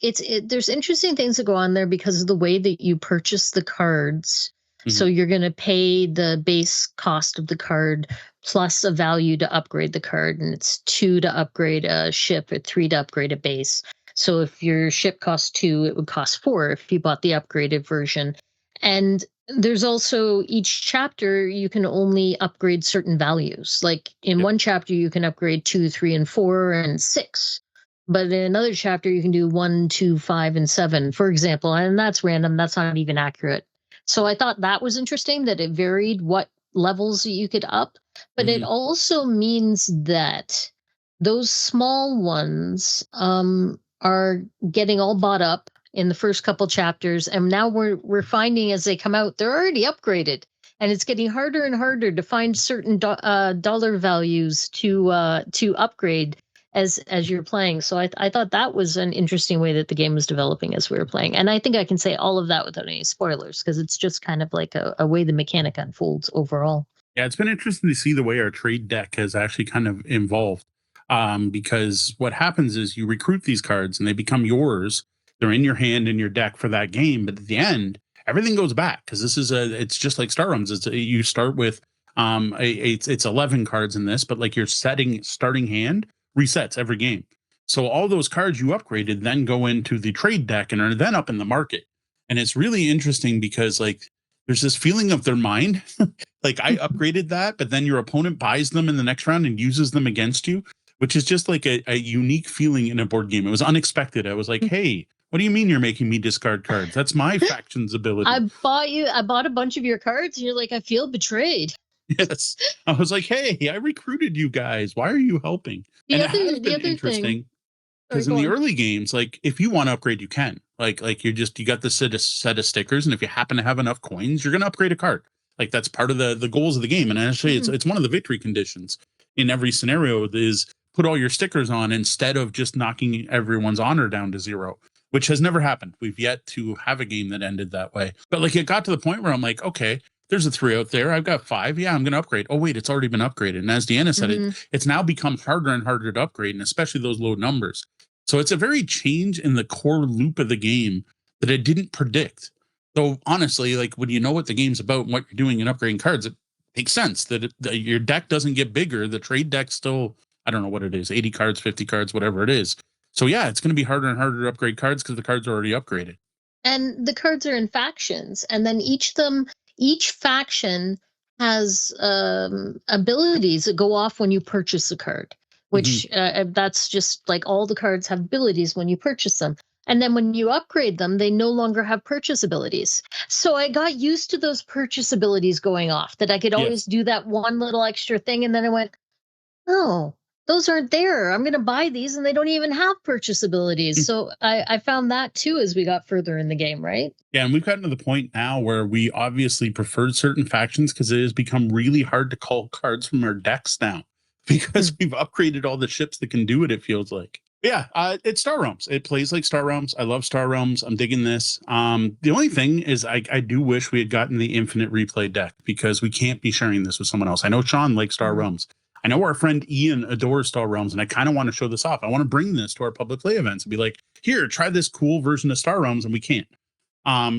There's interesting things that go on there because of the way that you purchase the cards. So you're going to pay the base cost of the card plus a value to upgrade the card, and it's 2 to upgrade a ship or 3 to upgrade a base. So if your ship costs 2, it would cost 4 if you bought the upgraded version. And there's also each chapter, you can only upgrade certain values. Like in one chapter, you can upgrade 2, 3, and 4, and 6. But in another chapter, you can do 1, 2, 5, and 7, for example. And that's random. That's not even accurate. So I thought that was interesting that it varied what levels you could up. But it also means that those small ones are getting all bought up in the first couple chapters, and now we're finding as they come out, they're already upgraded, and it's getting harder and harder to find certain dollar values to upgrade as you're playing. So I thought that was an interesting way that the game was developing as we were playing, and I think I can say all of that without any spoilers because it's just kind of like a way the mechanic unfolds overall. Yeah, it's been interesting to see the way our trade deck has actually kind of evolved. Because what happens is you recruit these cards and they become yours. They're in your hand in your deck for that game. But at the end, everything goes back because it's just like Star Realms. You start with it's 11 cards in this, but like your starting hand resets every game. So all those cards you upgraded then go into the trade deck and are then up in the market. And it's really interesting because like there's this feeling of their mind. Like I upgraded that, but then your opponent buys them in the next round and uses them against you, which is just like a unique feeling in a board game. It was unexpected. I was like, hey, what do you mean you're making me discard cards? That's my faction's ability. I bought a bunch of your cards, and you're like, I feel betrayed. Yes. I was like, hey, I recruited you guys. Why are you helping? The and other, it has the been other interesting thing, because in the early games, like if you want to upgrade, you can. Like you got the set of stickers, and if you happen to have enough coins, you're going to upgrade a card. Like that's part of the goals of the game. And actually, it's one of the victory conditions in every scenario is put all your stickers on instead of just knocking everyone's honor down to 0, which has never happened. We've yet to have a game that ended that way. But like it got to the point where I'm like, okay, there's a 3 out there. I've got 5. Yeah, I'm going to upgrade. Oh, wait, it's already been upgraded. And as Deanna said, it's now become harder and harder to upgrade, and especially those low numbers. So it's a very change in the core loop of the game that I didn't predict. So honestly, like when you know what the game's about and what you're doing in upgrading cards, it makes sense that your deck doesn't get bigger. The trade deck still, I don't know what it is, 80 cards, 50 cards, whatever it is. So yeah, it's going to be harder and harder to upgrade cards because the cards are already upgraded. And the cards are in factions, and then each faction has abilities that go off when you purchase a card, which that's just like all the cards have abilities when you purchase them. And then when you upgrade them, they no longer have purchase abilities. So I got used to those purchase abilities going off, that I could always do that one little extra thing. And then I went, oh, those aren't there. I'm going to buy these, and they don't even have purchase abilities. So I found that too as we got further in the game, right? Yeah, and we've gotten to the point now where we obviously preferred certain factions because it has become really hard to call cards from our decks now because we've upgraded all the ships that can do it, it feels like. Yeah, it's Star Realms. It plays like Star Realms. I love Star Realms. I'm digging this. The only thing is I do wish we had gotten the infinite replay deck because we can't be sharing this with someone else. I know Sean likes Star Realms. I know our friend Ian adores Star Realms, and I kind of want to show this off. I want to bring this to our public play events and be like, here, try this cool version of Star Realms, and we can't.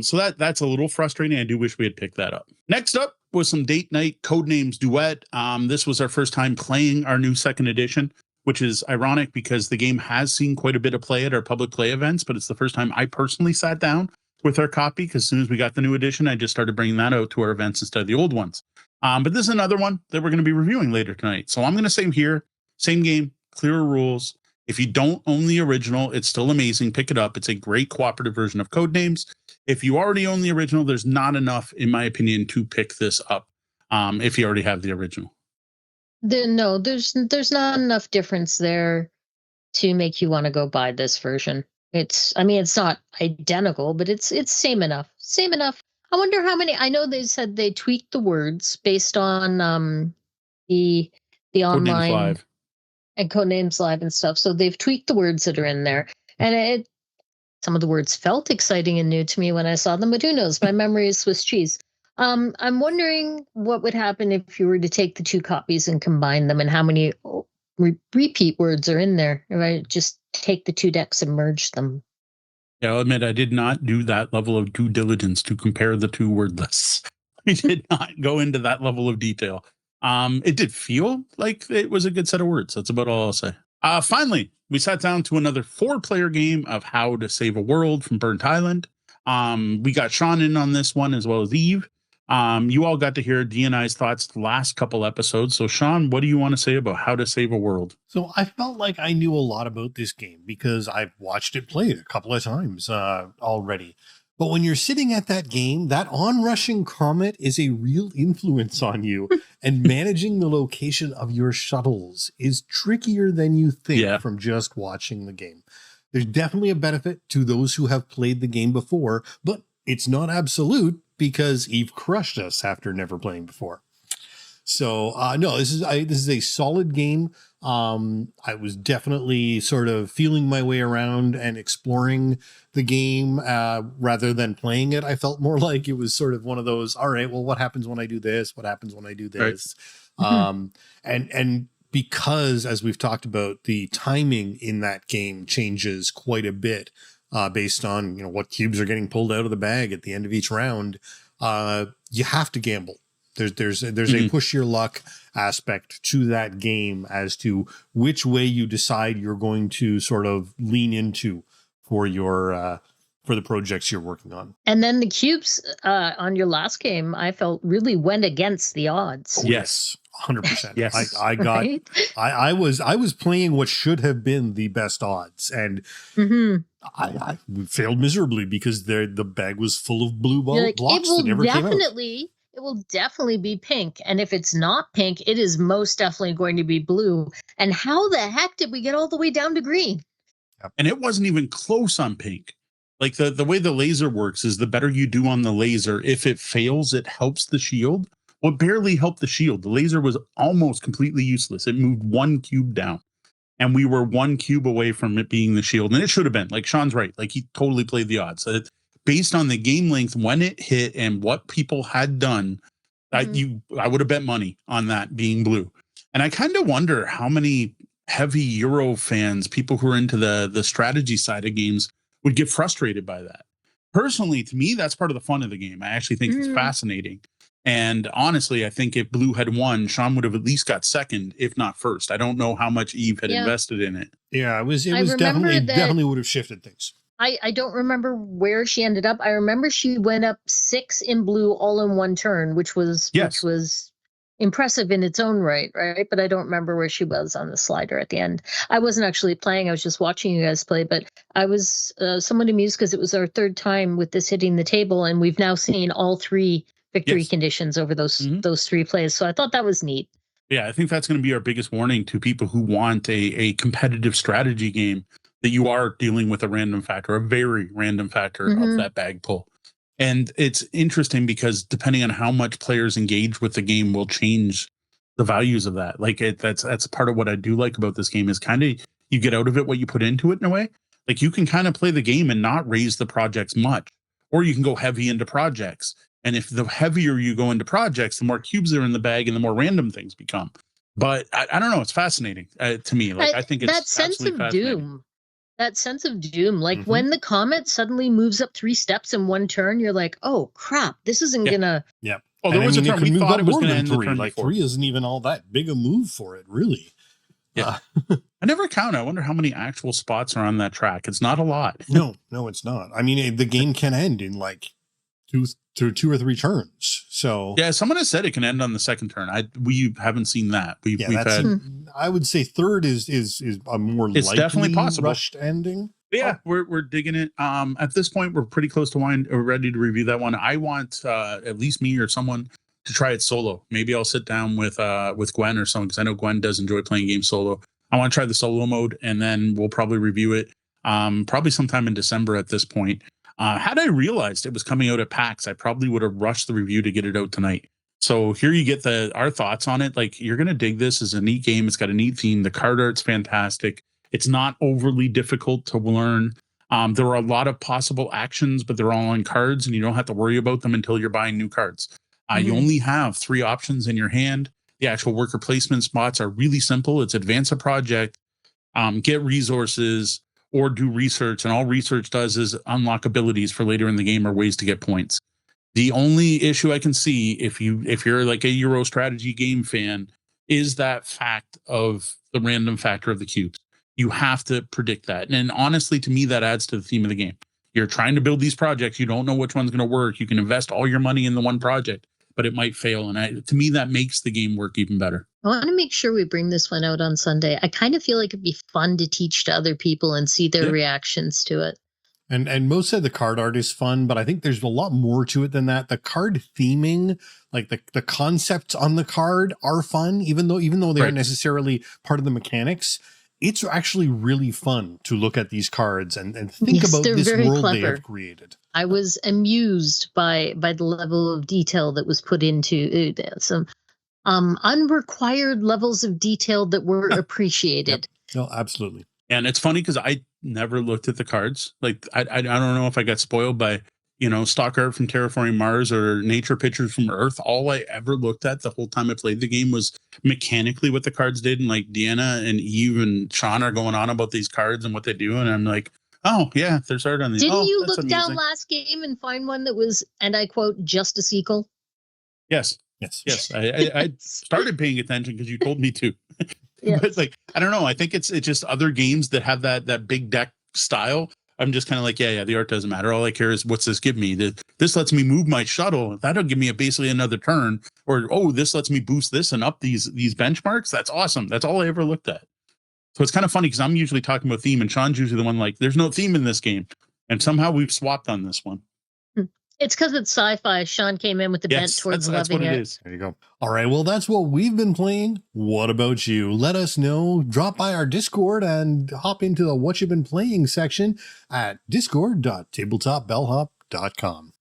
So that's a little frustrating. I do wish we had picked that up. Next up was some date night Codenames Duet. This was our first time playing our new second edition, which is ironic because the game has seen quite a bit of play at our public play events, but it's the first time I personally sat down with our copy because as soon as we got the new edition, I just started bringing that out to our events instead of the old ones. But this is another one that we're going to be reviewing later tonight. So I'm going to say here, same game, clearer rules. If you don't own the original, it's still amazing. Pick it up. It's a great cooperative version of Codenames. If you already own the original, there's not enough, in my opinion, to pick this up if you already have the original. No, there's not enough difference there to make you want to go buy this version. It's not identical, but it's same enough. Same enough. I wonder how many. I know they said they tweaked the words based on the Codenames online Live. and Codenames Live and stuff. So they've tweaked the words that are in there, and some of the words felt exciting and new to me when I saw them, but who knows? My memory is Swiss cheese. I'm wondering what would happen if you were to take the two copies and combine them, and how many repeat words are in there. If I just take the two decks and merge them. Yeah, I'll admit I did not do that level of due diligence to compare the two word lists. I did not go into that level of detail. It did feel like it was a good set of words. That's about all I'll say. Finally, we sat down to another 4-player game of How to Save a World from Burnt Island. We got Sean in on this one as well as Eve. You all got to hear D and I's thoughts the last couple episodes. So, Sean, what do you want to say about How to Save a World? So I felt like I knew a lot about this game because I've watched it played a couple of times already. But when you're sitting at that game, that onrushing comet is a real influence on you. And managing the location of your shuttles is trickier than you think from just watching the game. There's definitely a benefit to those who have played the game before, but it's not absolute because Eve crushed us after never playing before. So no, this is a solid game. I was definitely sort of feeling my way around and exploring the game rather than playing it. I felt more like it was sort of one of those, all right, well, what happens when I do this? What happens when I do this? Right. And because, as we've talked about, the timing in that game changes quite a bit based on, what cubes are getting pulled out of the bag at the end of each round. You have to gamble. There's a push your luck aspect to that game as to which way you decide you're going to sort of lean into for your for the projects you're working on. And then the cubes on your last game, I felt really went against the odds. Oh, yes, 100%. Yes, I got. Right? I was playing what should have been the best odds, and I failed miserably because the bag was full of blue blocks that never came out. It will definitely be pink. And if it's not pink, it is most definitely going to be blue. And how the heck did we get all the way down to green? And it wasn't even close on pink. Like the way the laser works is the better you do on the laser, if it fails, it helps the shield. Well, it barely helped the shield. The laser was almost completely useless. It moved one cube down. And we were one cube away from it being the shield. And it should have been. Like Sean's right. Like he totally played the odds. Based on the game length, when it hit and what people had done, I would have bet money on that being blue. And I kind of wonder how many heavy Euro fans, people who are into the strategy side of games, would get frustrated by that. Personally, to me, that's part of the fun of the game. I actually think it's fascinating. And honestly, I think if blue had won, Sean would have at least got second, if not first. I don't know how much Eve had invested in it. Yeah, it was definitely would have shifted things. I don't remember where she ended up. I remember she went up 6 in blue all in one turn, which was impressive in its own right? But I don't remember where she was on the slider at the end. I wasn't actually playing. I was just watching you guys play, but I was somewhat amused because it was our third time with this hitting the table, and we've now seen all 3 victory conditions over those 3 plays. So I thought that was neat. Yeah, I think that's going to be our biggest warning to people who want a competitive strategy game, that you are dealing with a random factor, a very random factor of that bag pull. And it's interesting because depending on how much players engage with the game will change the values of that. Like that's part of what I do like about this game is kind of you get out of it what you put into it in a way. Like you can kind of play the game and not raise the projects much, or you can go heavy into projects. And if the heavier you go into projects, the more cubes are in the bag and the more random things become. But I don't know. It's fascinating to me. Like I think it's that sense of doom. That sense of doom, like when the comet suddenly moves up 3 steps in one turn, you're like, "Oh crap, this isn't gonna." Yeah. Oh, there was a turn we thought it was going to end 3. Like 3 isn't even all that big a move for it, really. Yeah. I never count. I wonder how many actual spots are on that track. It's not a lot. No, it's not. I mean, the game can end in like two or three turns. So yeah, someone has said it can end on the second turn. We haven't seen that. We've had. I would say third is a more It's likely definitely possible. rushed ending. Yeah, we're digging it. At this point, we're pretty close to we're ready to review that one. I want at least me or someone to try it solo. Maybe I'll sit down with Gwen or someone, because I know Gwen does enjoy playing games solo. I want to try the solo mode, and then we'll probably review it probably sometime in December at this point. Had I realized it was coming out at PAX, I probably would have rushed the review to get it out tonight. So here you get our thoughts on it. Like, you're going to dig this. It's a neat game. It's got a neat theme. The card art's fantastic. It's not overly difficult to learn. There are a lot of possible actions, but they're all on cards, and you don't have to worry about them until you're buying new cards. You only have 3 options in your hand. The actual worker placement spots are really simple. It's advance a project, get resources, or do research. And all research does is unlock abilities for later in the game or ways to get points. The only issue I can see, if you're like a Euro strategy game fan, is that fact of the random factor of the cubes. You have to predict that. And honestly, to me, that adds to the theme of the game. You're trying to build these projects. You don't know which one's going to work. You can invest all your money in the one project, but it might fail. And to me, that makes the game work even better. I want to make sure we bring this one out on Sunday. I kind of feel like it'd be fun to teach to other people and see their reactions to it. And Mo said the card art is fun, but I think there's a lot more to it than that. The card theming, like the concepts on the card, are fun, even though they aren't necessarily part of the mechanics. It's actually really fun to look at these cards and think about this world they have created. I was amused by the level of detail that was put into some unrequired levels of detail that were appreciated. No, absolutely. And it's funny because I never looked at the cards. Like, I don't know if I got spoiled by, stock art from Terraforming Mars or nature pictures from Earth. All I ever looked at the whole time I played the game was mechanically what the cards did. And like Deanna and Eve and Sean are going on about these cards and what they do. And I'm like, oh yeah, there's art on these. Didn't you look down last game and find one that was, and I quote, just a sequel? Yes. I started paying attention because you told me to. Yes. But like, I don't know. I think it's just other games that have that big deck style. I'm just kind of like, yeah, the art doesn't matter. All I care is, what's this give me? This lets me move my shuttle. That'll give me basically another turn. Or, this lets me boost this and up these benchmarks. That's awesome. That's all I ever looked at. So it's kind of funny because I'm usually talking about theme, and Sean's usually the one like, there's no theme in this game. And somehow we've swapped on this one. It's because it's sci-fi. Sean came in with the bent towards loving it. Is. There you go. All right. Well, that's what we've been playing. What about you? Let us know. Drop by our Discord and hop into the What You've Been Playing section at discord.tabletopbellhop.com.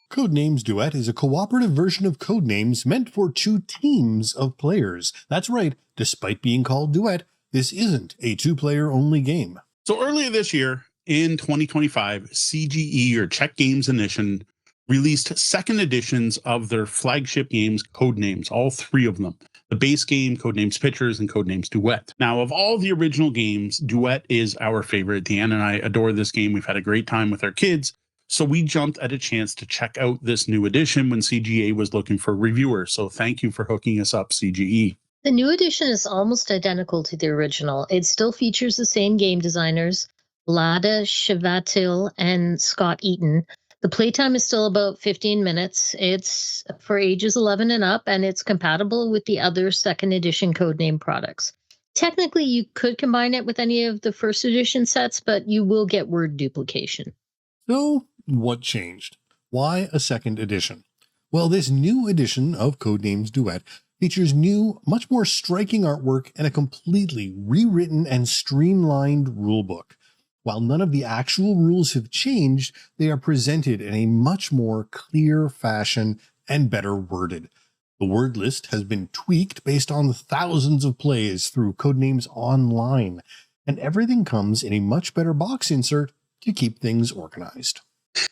Codenames Duet is a cooperative version of Codenames meant for 2 teams of players. That's right. Despite being called Duet, this isn't a 2-player only game. So earlier this year, in 2025, CGE, or Czech Games Edition, released second editions of their flagship games, Codenames, all 3 of them. The base game, Codenames Pictures, and Codenames Duet. Now, of all the original games, Duet is our favorite. Deanna and I adore this game. We've had a great time with our kids. So we jumped at a chance to check out this new edition when CGA was looking for reviewers. So thank you for hooking us up, CGE. The new edition is almost identical to the original. It still features the same game designers, Lada Shavatil and Scott Eaton. The playtime is still about 15 minutes. It's for ages 11 and up, and it's compatible with the other second edition Codename products. Technically, you could combine it with any of the first edition sets, but you will get word duplication. So, what changed? Why a second edition? Well, this new edition of Codenames Duet features new, much more striking artwork and a completely rewritten and streamlined rulebook. While none of the actual rules have changed, they are presented in a much more clear fashion and better worded. The word list has been tweaked based on thousands of plays through Codenames Online, and everything comes in a much better box insert to keep things organized.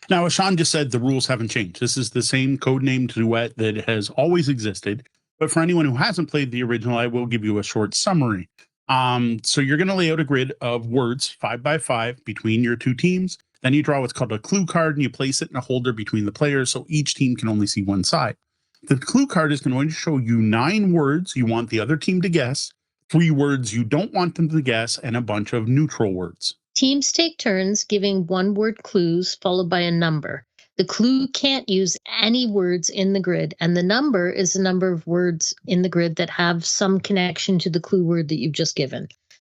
Now, as Sean just said, the rules haven't changed. This is the same Codename Duet that has always existed. But for anyone who hasn't played the original, I will give you a short summary. So you're going to lay out a grid of words 5 by 5 between your 2 teams. Then you draw what's called a clue card, and you place it in a holder between the players, so each team can only see one side. The clue card is going to show you 9 words you want the other team to guess, 3 words you don't want them to guess, and a bunch of neutral words. Teams take turns giving one-word clues followed by a number. The clue can't use any words in the grid, and the number is the number of words in the grid that have some connection to the clue word that you've just given.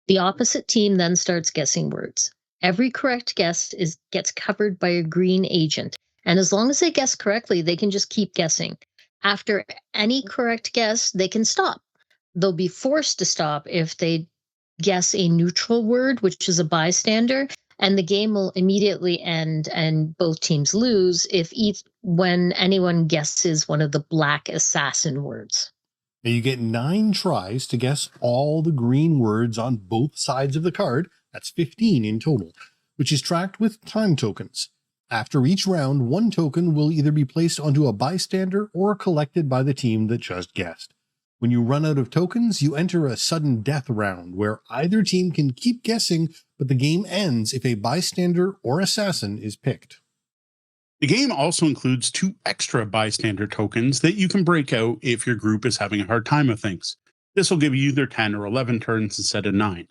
The opposite team then starts guessing words. Every correct guess gets covered by a green agent, and as long as they guess correctly, they can just keep guessing. After any correct guess, they can stop. They'll be forced to stop if they guess a neutral word, which is a bystander, and the game will immediately end and both teams lose when anyone guesses one of the black assassin words. Now you get 9 tries to guess all the green words on both sides of the card. That's 15 in total, which is tracked with time tokens. After each round, one token will either be placed onto a bystander or collected by the team that just guessed. When you run out of tokens, you enter a sudden death round where either team can keep guessing, but the game ends if a bystander or assassin is picked. The game also includes 2 extra bystander tokens that you can break out if your group is having a hard time with things. This will give you either 10 or 11 turns instead of 9.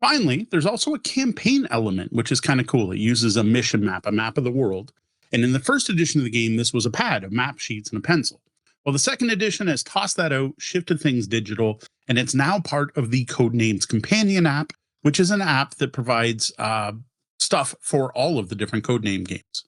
Finally, there's also a campaign element, which is kind of cool. It uses a mission map, a map of the world. And in the first edition of the game, this was a pad of map sheets and a pencil. Well, the second edition has tossed that out, shifted things digital, and it's now part of the Codenames Companion app, which is an app that provides stuff for all of the different Codename games.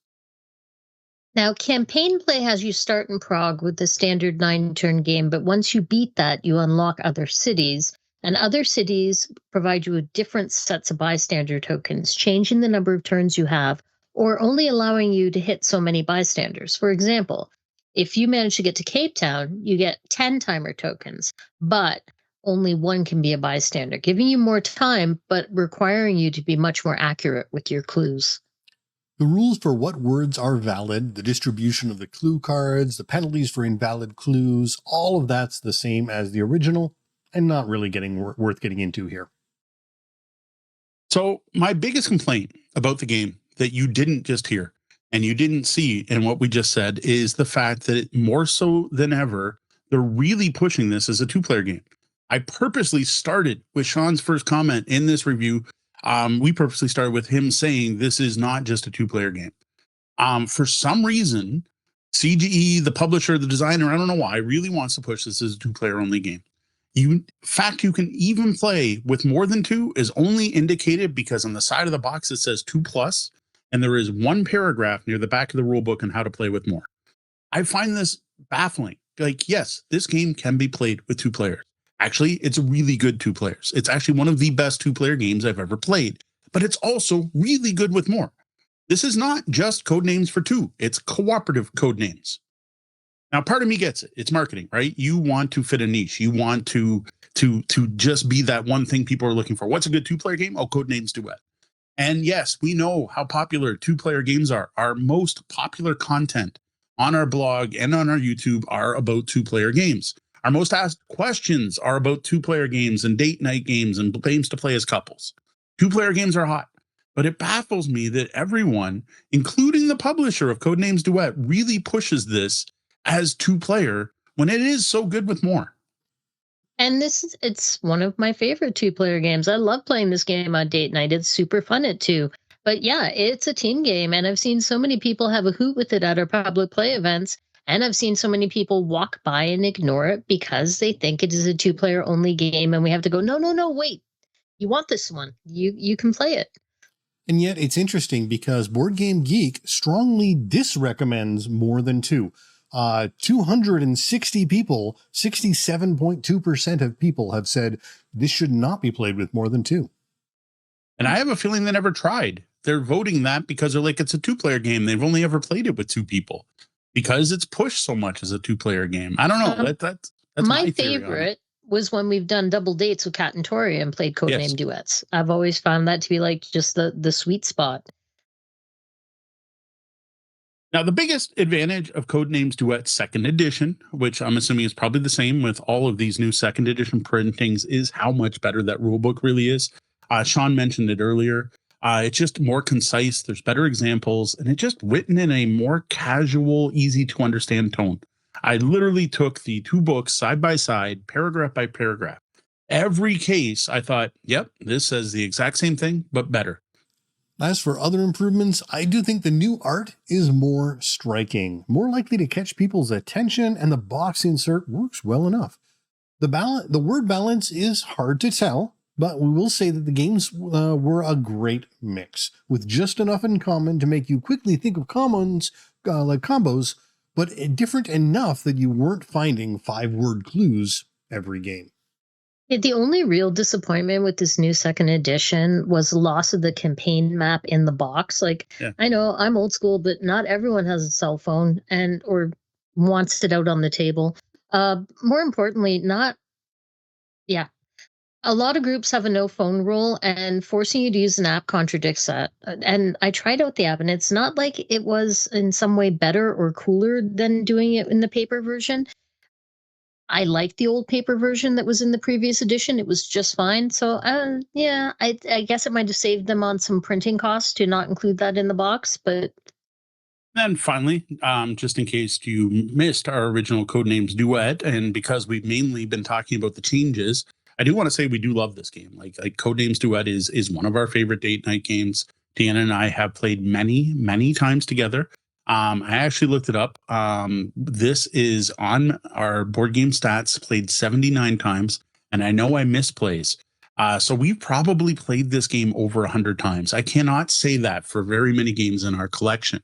Now, campaign play has you start in Prague with the standard 9-turn game, but once you beat that, you unlock other cities, and other cities provide you with different sets of bystander tokens, changing the number of turns you have, or only allowing you to hit so many bystanders. For example, if you manage to get to Cape Town, you get 10 timer tokens, but only one can be a bystander, giving you more time, but requiring you to be much more accurate with your clues. The rules for what words are valid, the distribution of the clue cards, the penalties for invalid clues, all of that's the same as the original and not really worth getting into here. So my biggest complaint about the game that you didn't just hear and you didn't see in what we just said is the fact that more so than ever, they're really pushing this as a 2-player game. I purposely started with Sean's first comment in this review. We purposely started with him saying this is not just a 2-player game. For some reason, CGE, the publisher, the designer, I don't know why, really wants to push this as a 2-player only game. You can even play with more than 2 is only indicated because on the side of the box it says 2+, and there is one paragraph near the back of the rule book on how to play with more. I find this baffling. Like, yes, this game can be played with 2 players. Actually, it's really good 2 players. It's actually one of the best 2-player games I've ever played, but it's also really good with more. This is not just Codenames for 2. It's cooperative Codenames. Now, part of me gets it. It's marketing, right? You want to fit a niche. You want to just be that one thing people are looking for. What's a good 2-player game? Oh, Codenames Duet. And yes, we know how popular 2-player games are. Our most popular content on our blog and on our YouTube are about 2-player games. Our most asked questions are about 2-player games and date night games and games to play as couples. 2-player games are hot, but it baffles me that everyone, including the publisher of Codenames Duet, really pushes this as 2-player when it is so good with more. And it's one of my favorite 2-player games. I love playing this game on date night. It's super fun at 2. But yeah, it's a team game, and I've seen so many people have a hoot with it at our public play events, and I've seen so many people walk by and ignore it because they think it is a 2-player only game, and we have to go, no, wait. You want this one. You can play it. And yet it's interesting because Board Game Geek strongly disrecommends more than 2. 260 people, 67.2% of people have said this should not be played with more than 2. And I have a feeling they never tried. They're voting that because they're like, it's a 2-player game. They've only ever played it with 2 people because it's pushed so much as a 2-player game. I don't know. That's my favorite was when we've done double dates with Kat and Tori and played Codename Duets. I've always found that to be like just the sweet spot. Now, the biggest advantage of Codenames Duet Second Edition, which I'm assuming is probably the same with all of these new Second Edition printings, is how much better that rulebook really is. Sean mentioned it earlier. It's just more concise. There's better examples, and it's just written in a more casual, easy to understand tone. I literally took the 2 books side by side, paragraph by paragraph. Every case, I thought, yep, this says the exact same thing, but better. As for other improvements, I do think the new art is more striking, more likely to catch people's attention, and the box insert works well enough. The word balance is hard to tell, but we will say that the games were a great mix, with just enough in common to make you quickly think of combos, but different enough that you weren't finding 5-word clues every game. Yeah, the only real disappointment with this new second edition was the loss of the campaign map in the box. Like, Yeah. I know I'm old school, but not everyone has a cell phone or wants it out on the table. More importantly, a lot of groups have a no phone rule, and forcing you to use an app contradicts that. And I tried out the app, and it's not like it was in some way better or cooler than doing it in the paper version. I like the old paper version that was in the previous edition. It was just fine. So, I guess it might have saved them on some printing costs to not include that in the box. But Then finally, just in case you missed our original Codenames Duet, and because we've mainly been talking about the changes, I do want to say we do love this game. Like Codenames Duet is one of our favorite date night games. Deanna and I have played many times together. I actually looked it up. This is on our board game stats, played 79 times, and I know I misplays. So we've probably played this game over 100 times. I cannot say that for very many games in our collection.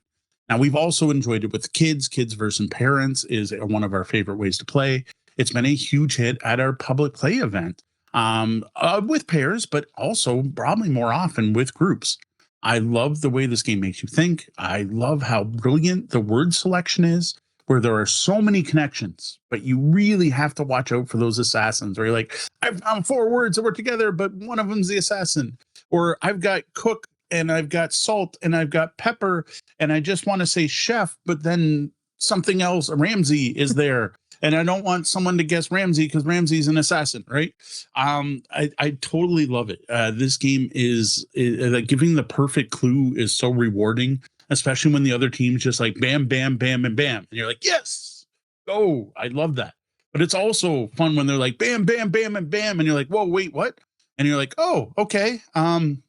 Now, we've also enjoyed it with kids. Kids versus parents is one of our favorite ways to play. It's been a huge hit at our public play event with pairs, but also probably more often with groups. I love the way this game makes you think. I love how brilliant the word selection is, where there are so many connections, but you really have to watch out for those assassins where you're like, I've found 4 words that work together, but one of them's the assassin. Or I've got cook and I've got salt and I've got pepper and I just want to say chef, but then something else, Ramsey is there. And I don't want someone to guess Ramsey because Ramsey's an assassin, right? I totally love it. This game is like giving the perfect clue is so rewarding, especially when the other team's just like bam, bam, bam, and bam. And you're like, yes, go. I love that. But it's also fun when they're like bam, bam, bam, and bam. And you're like, whoa, wait, what? And you're like, oh, okay.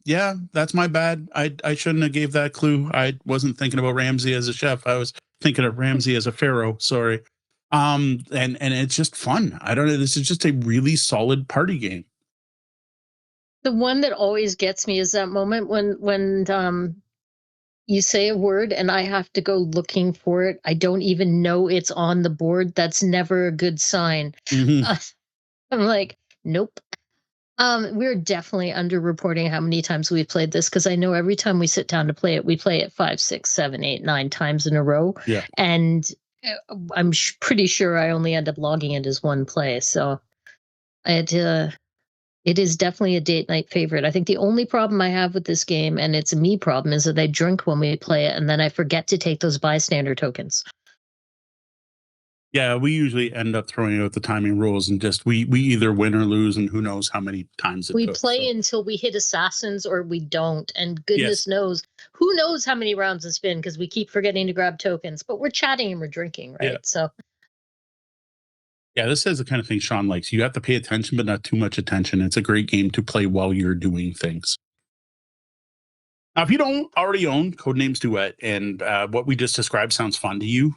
Yeah, that's my bad. I shouldn't have gave that clue. I wasn't thinking about Ramsey as a chef. I was thinking of Ramsey as a pharaoh. Sorry. And it's just fun. I don't know. This is just a really solid party game. the one that always gets me is that moment when you say a word and I have to go looking for it. I don't even know it's on the board. That's never a good sign. Mhm. I'm like, nope. We're definitely underreporting how many times we've played this, because I know every time we sit down to play it, we play it 5, 6, 7, 8, 9 times in a row. Yeah. And I'm pretty sure I only end up logging it as one play. So it is definitely a date night favorite. I think the only problem I have with this game, and it's a me problem, is that I drink when we play it and then I forget to take those bystander tokens. Yeah, we usually end up throwing out the timing rules and just we either win or lose, and who knows how many times it We took, play so. until we hit assassins or we don't. And Yes. goodness knows, who knows how many rounds it's been, because we keep forgetting to grab tokens, but we're chatting and we're drinking, right? Yeah. So Yeah, this is the kind of thing Sean likes. You have to pay attention, but not too much attention. It's a great game to play while you're doing things. Now, if you don't already own Codenames Duet and what we just described sounds fun to you,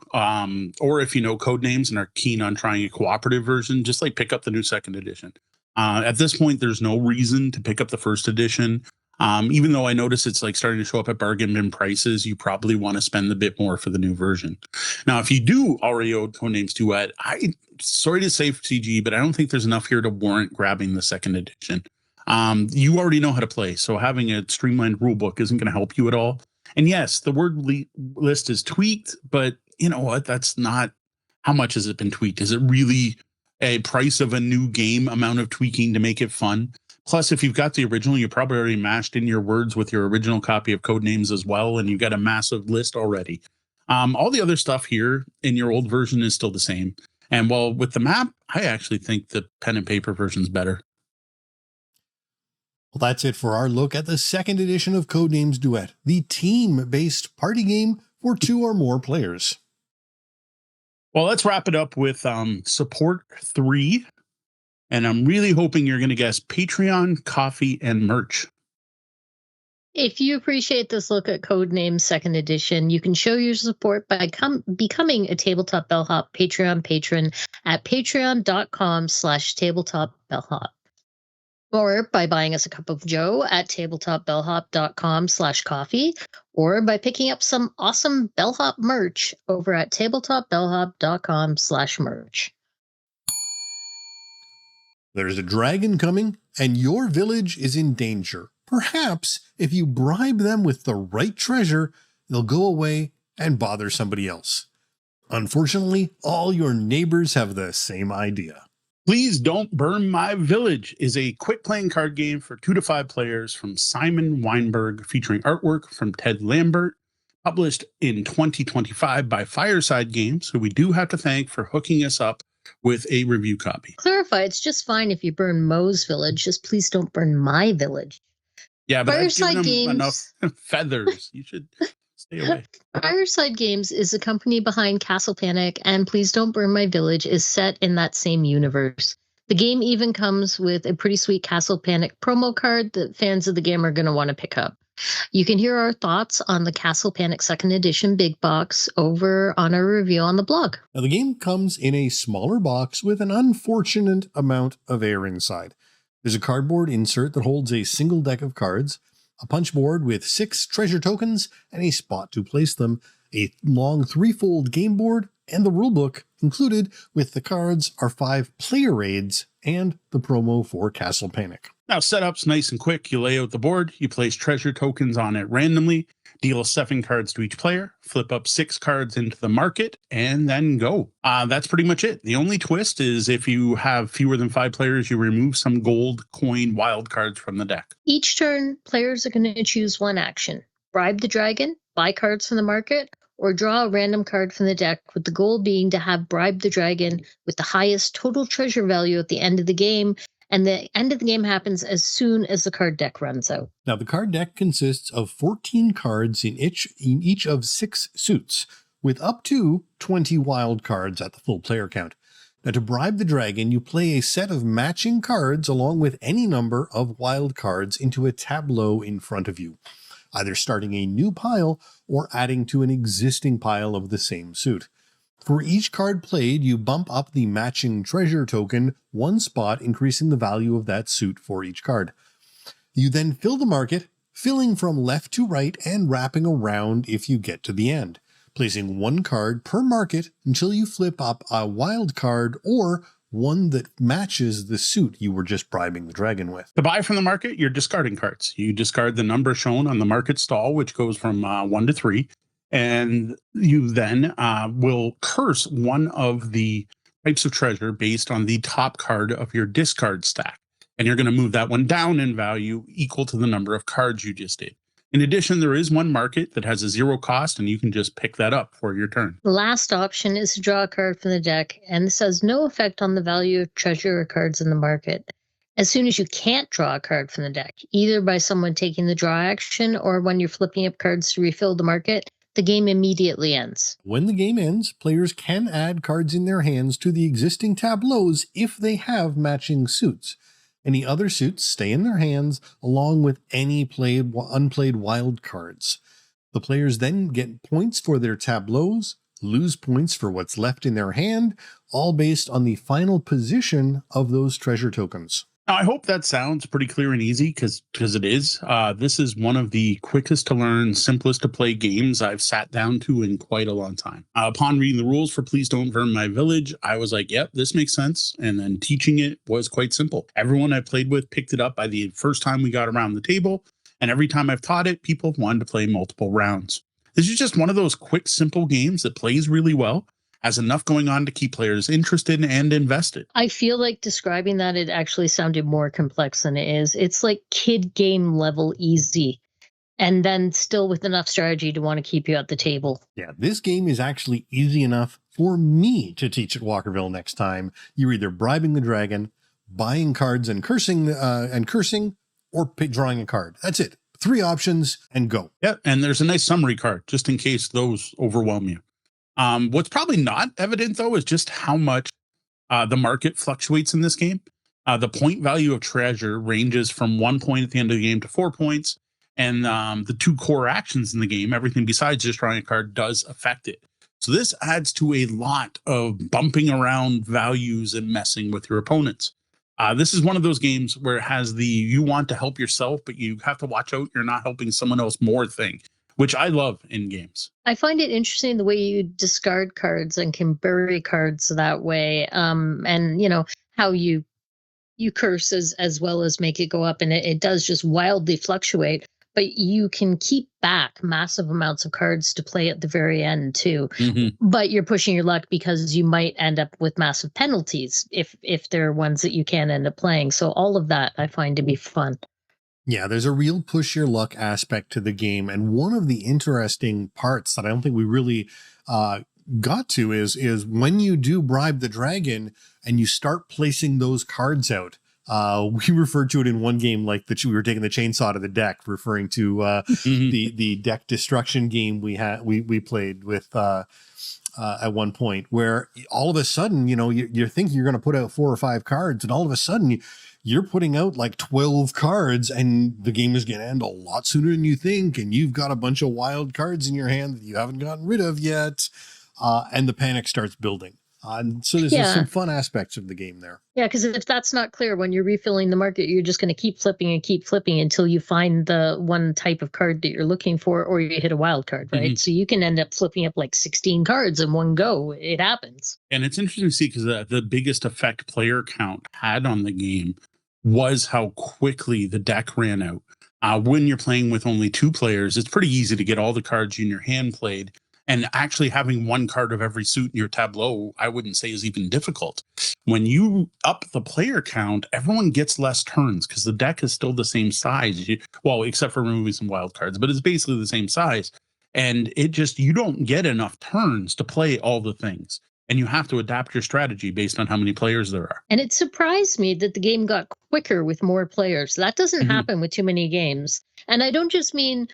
or if you know Codenames and are keen on trying a cooperative version, just like pick up the new second edition. At this point, there's no reason to pick up the first edition. Even though I notice it's like starting to show up at bargain bin prices, you probably want to spend a bit more for the new version. Now, if you do already own Codenames Duet, sorry to say CG, but I don't think there's enough here to warrant grabbing the second edition. You already know how to play, so having a streamlined rule book isn't going to help you at all. And yes, the word list is tweaked, but you know what? That's not how much has it been tweaked? Is it really a price of a new game amount of tweaking to make it fun? Plus, if you've got the original, you probably already mashed in your words with your original copy of Codenames as well, and you've got a massive list already. All the other stuff here in your old version is still the same. And well, with the map, I actually think the pen and paper version's better. Well, that's it for our look at the second edition of Codenames Duet, the team-based party game for 2 or more players. Well, let's wrap it up with support 3. And I'm really hoping you're going to guess Patreon, coffee, and merch. If you appreciate this look at Codenames Second Edition, you can show your support by becoming a Tabletop Bellhop Patreon patron at patreon.com/tabletopbellhop. Or by buying us a cup of joe at tabletopbellhop.com/coffee, or by picking up some awesome Bellhop merch over at tabletopbellhop.com/merch. There's a dragon coming, and your village is in danger. Perhaps if you bribe them with the right treasure, they'll go away and bother somebody else. Unfortunately, all your neighbors have the same idea. Please Don't Burn My Village is a quick playing card game for 2 to 5 players from Simon Weinberg, featuring artwork from Ted Lambert, published in 2025 by Fireside Games, who we do have to thank for hooking us up with a review copy. Clarify, it's just fine if you burn Moe's village, just please don't burn my village. Yeah, but Fireside I've given Games, them enough feathers. You should stay away. Fireside Games is the company behind Castle Panic, and Please Don't Burn My Village is set in that same universe. The game even comes with a pretty sweet Castle Panic promo card that fans of the game are going to want to pick up. You can hear our thoughts on the Castle Panic Second Edition Big Box over on our review on the blog. Now, the game comes in a smaller box with an unfortunate amount of air inside. There's a cardboard insert that holds a single deck of cards, a punch board with 6 treasure tokens, and a spot to place them, a long 3-fold game board, and the rulebook. Included with the cards are 5 player aids and the promo for Castle Panic. Now, setup's nice and quick. You lay out the board, you place treasure tokens on it randomly, deal 7 cards to each player, flip up 6 cards into the market, and then go. That's pretty much it. The only twist is if you have fewer than 5 players, you remove some gold coin wild cards from the deck. Each turn, players are going to choose one action: bribe the dragon, buy cards from the market, or draw a random card from the deck, with the goal being to have bribed the dragon with the highest total treasure value at the end of the game. And the end of the game happens as soon as the card deck runs out. Now, the card deck consists of 14 cards in each of 6 suits, with up to 20 wild cards at the full player count. Now, to bribe the dragon, you play a set of matching cards along with any number of wild cards into a tableau in front of you, either starting a new pile or adding to an existing pile of the same suit. For each card played, you bump up the matching treasure token 1 spot, increasing the value of that suit for each card. You then fill the market, filling from left to right and wrapping around if you get to the end, placing 1 card per market until you flip up a wild card or one that matches the suit you were just bribing the dragon with. To buy from the market, you're discarding cards. You discard the number shown on the market stall, which goes from 1 to 3. And you then will curse one of the types of treasure based on the top card of your discard stack. And you're going to move that one down in value equal to the number of cards you just did. In addition, there is one market that has a 0 cost, and you can just pick that up for your turn. The last option is to draw a card from the deck, and this has no effect on the value of treasure or cards in the market. As soon as you can't draw a card from the deck, either by someone taking the draw action or when you're flipping up cards to refill the market, the game immediately ends. When the game ends, players can add cards in their hands to the existing tableaus if they have matching suits. Any other suits stay in their hands along with any unplayed wild cards. The players then get points for their tableaus, lose points for what's left in their hand, all based on the final position of those treasure tokens. Now, I hope that sounds pretty clear and easy because it is. This is one of the quickest to learn, simplest to play games I've sat down to in quite a long time. Upon reading the rules for Please Don't Burn My Village, I was like, yep, this makes sense. And then teaching it was quite simple. Everyone I played with picked it up by the first time we got around the table. And every time I've taught it, people wanted to play multiple rounds. This is just one of those quick, simple games that plays really well, has enough going on to keep players interested and invested. I feel like describing that it actually sounded more complex than it is. It's like kid game level easy, and then still with enough strategy to want to keep you at the table. Yeah, this game is actually easy enough for me to teach at Walkerville next time. You're either bribing the dragon, buying cards and cursing, or drawing a card. That's it. 3 options and go. Yeah, and there's a nice summary card just in case those overwhelm you. What's probably not evident, though, is just how much the market fluctuates in this game. The point value of treasure ranges from 1 point at the end of the game to 4 points, And the 2 core actions in the game, everything besides just drawing a card, does affect it. So this adds to a lot of bumping around values and messing with your opponents. This is one of those games where it has the you want to help yourself, but you have to watch out you're not helping someone else more thing, which I love in games. I find it interesting the way you discard cards and can bury cards that way. And how you curse as well as make it go up, and it does just wildly fluctuate. But you can keep back massive amounts of cards to play at the very end too. Mm-hmm. But you're pushing your luck because you might end up with massive penalties if there are ones that you can't end up playing. So all of that I find to be fun. Yeah, there's a real push your luck aspect to the game. And one of the interesting parts that I don't think we really got to is when you do bribe the dragon and you start placing those cards out. We referred to it in one game like that we were taking the chainsaw to the deck, referring to Mm-hmm. the deck destruction game we played with at one point, where all of a sudden, you're thinking you're going to put out 4 or 5 cards, and all of a sudden you're putting out like 12 cards, and the game is going to end a lot sooner than you think, and you've got a bunch of wild cards in your hand that you haven't gotten rid of yet, and the panic starts building. And so there's some fun aspects of the game there. Yeah, because if that's not clear, when you're refilling the market, you're just going to keep flipping until you find the one type of card that you're looking for, or you hit a wild card, right? Mm-hmm. So you can end up flipping up like 16 cards in one go. It happens. And it's interesting to see because the biggest effect player count had on the game was how quickly the deck ran out. When you're playing with only 2 players, it's pretty easy to get all the cards in your hand played. And actually having 1 card of every suit in your tableau, I wouldn't say is even difficult. When you up the player count, everyone gets less turns because the deck is still the same size. Well, except for removing some wild cards, but it's basically the same size. And you don't get enough turns to play all the things. And you have to adapt your strategy based on how many players there are. And it surprised me that the game got quicker with more players. That doesn't happen with too many games. And I don't just mean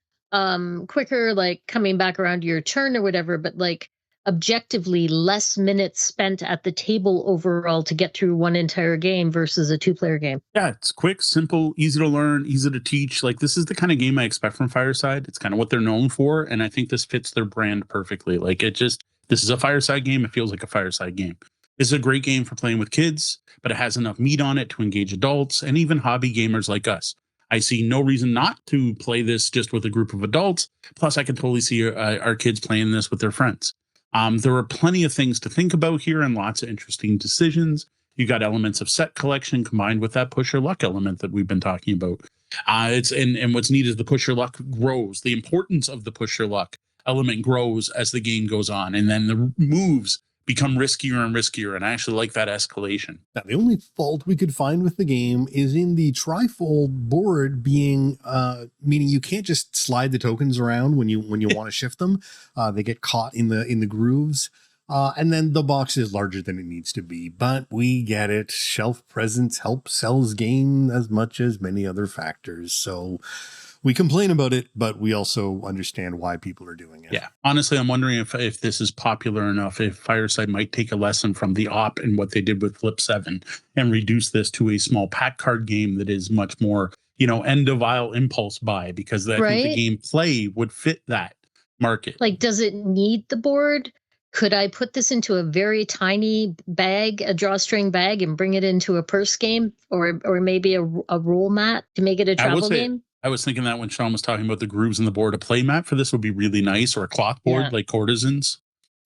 quicker, like coming back around to your turn or whatever, but like objectively less minutes spent at the table overall to get through one entire game versus a 2-player game. Yeah, it's quick, simple, easy to learn, easy to teach. Like, this is the kind of game I expect from Fireside. It's kind of what they're known for, and I think this fits their brand perfectly. Like, this is a Fireside game. It feels like a Fireside game. This is a great game for playing with kids, but it has enough meat on it to engage adults and even hobby gamers like us. I see no reason not to play this just with a group of adults. Plus, I can totally see our kids playing this with their friends. There are plenty of things to think about here and lots of interesting decisions. You got elements of set collection combined with that push your luck element that we've been talking about. And what's neat is the push your luck grows. The importance of the push your luck element grows as the game goes on, and then the moves become riskier and riskier, and I actually like that escalation. Now, the only fault we could find with the game is in the trifold board being, meaning you can't just slide the tokens around when you want to shift them. They get caught in the grooves. And then the box is larger than it needs to be, but we get it. Shelf presence helps sells game as much as many other factors. So we complain about it, but we also understand why people are doing it. Yeah. Honestly, I'm wondering if this is popular enough, if Fireside might take a lesson from the op and what they did with Flip 7 and reduce this to a small pack card game that is much more, end of aisle impulse buy, because I think the gameplay would fit that market. Like, does it need the board? Could I put this into a very tiny bag, a drawstring bag, and bring it into a purse game or maybe a roll mat to make it a travel game? I was thinking that when Sean was talking about the grooves in the board, a play mat for this would be really nice, or a cloth board like Courtesans.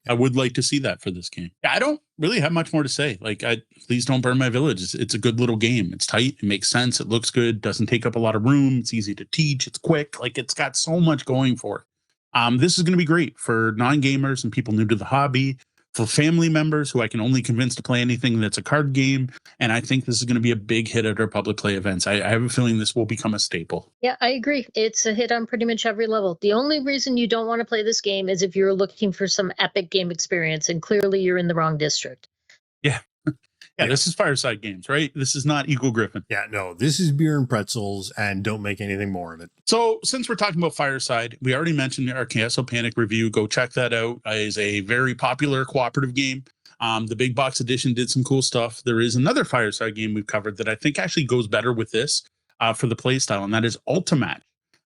I would like to see that for this game. I don't really have much more to say. Like, please don't burn my village. It's a good little game. It's tight. It makes sense. It looks good. Doesn't take up a lot of room. It's easy to teach. It's quick. Like, it's got so much going for it. This is going to be great for non-gamers and people new to the hobby, for family members who I can only convince to play anything that's a card game. And I think this is going to be a big hit at our public play events. I have a feeling this will become a staple. Yeah, I agree. It's a hit on pretty much every level. The only reason you don't want to play this game is if you're looking for some epic game experience, and clearly you're in the wrong district. Yeah. Yeah, this is Fireside Games, right? This is not Eagle Griffin. Yeah, no, this is beer and pretzels, and don't make anything more of it. So since we're talking about Fireside, we already mentioned our Castle Panic review. Go check that out. It is a very popular cooperative game. The big box edition did some cool stuff. There is another Fireside game we've covered that I think actually goes better with this for the play style, and that is Ultimatch.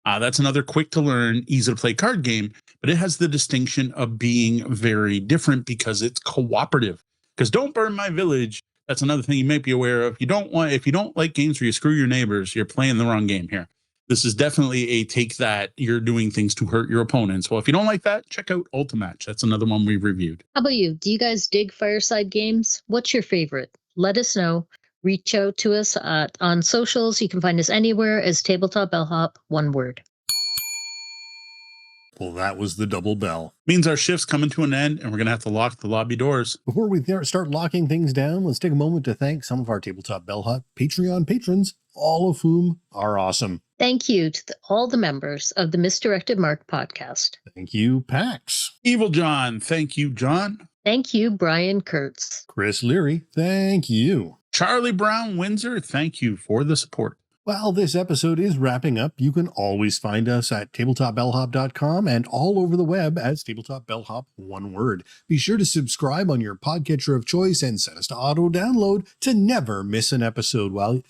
That's another quick to learn, easy to play card game, but it has the distinction of being very different because it's cooperative. Because Don't Burn My Village, that's another thing you might be aware of. If you don't like games where you screw your neighbors, you're playing the wrong game here. This is definitely a take that you're doing things to hurt your opponents. Well, if you don't like that, check out Ultimatch. That's another one we've reviewed. How about you? Do you guys dig Fireside Games? What's your favorite? Let us know. Reach out to us on socials. You can find us anywhere as Tabletop Bellhop, one word. Well, that was the double bell. Means our shift's coming to an end, and we're going to have to lock the lobby doors. Before we start locking things down, let's take a moment to thank some of our Tabletop Bellhop Patreon patrons, all of whom are awesome. Thank you to all the members of the Misdirected Mark podcast. Thank you, Pax. Evil John. Thank you, John. Thank you, Brian Kurtz. Chris Leary. Thank you. Charlie Brown Windsor. Thank you for the support. While this episode is wrapping up, you can always find us at tabletopbellhop.com and all over the web as Tabletop Bellhop, one word. Be sure to subscribe on your podcatcher of choice and set us to auto-download to never miss an episode. While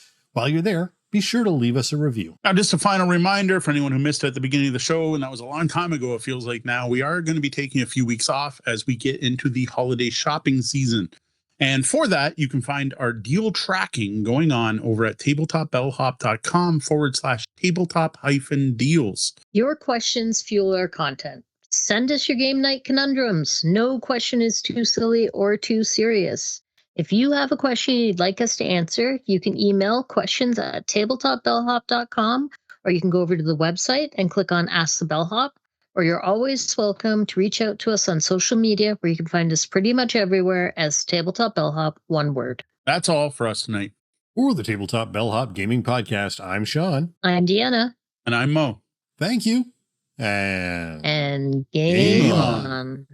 you're there, be sure to leave us a review. Now, just a final reminder for anyone who missed it at the beginning of the show, and that was a long time ago, it feels like now, we are going to be taking a few weeks off as we get into the holiday shopping season. And for that, you can find our deal tracking going on over at tabletopbellhop.com/tabletop-deals. Your questions fuel our content. Send us your game night conundrums. No question is too silly or too serious. If you have a question you'd like us to answer, you can email questions@tabletopbellhop.com, or you can go over to the website and click on Ask the Bellhop. Or you're always welcome to reach out to us on social media, where you can find us pretty much everywhere as Tabletop Bellhop, one word. That's all for us tonight. For the Tabletop Bellhop Gaming Podcast, I'm Sean. I'm Deanna. And I'm Mo. Thank you. And game on.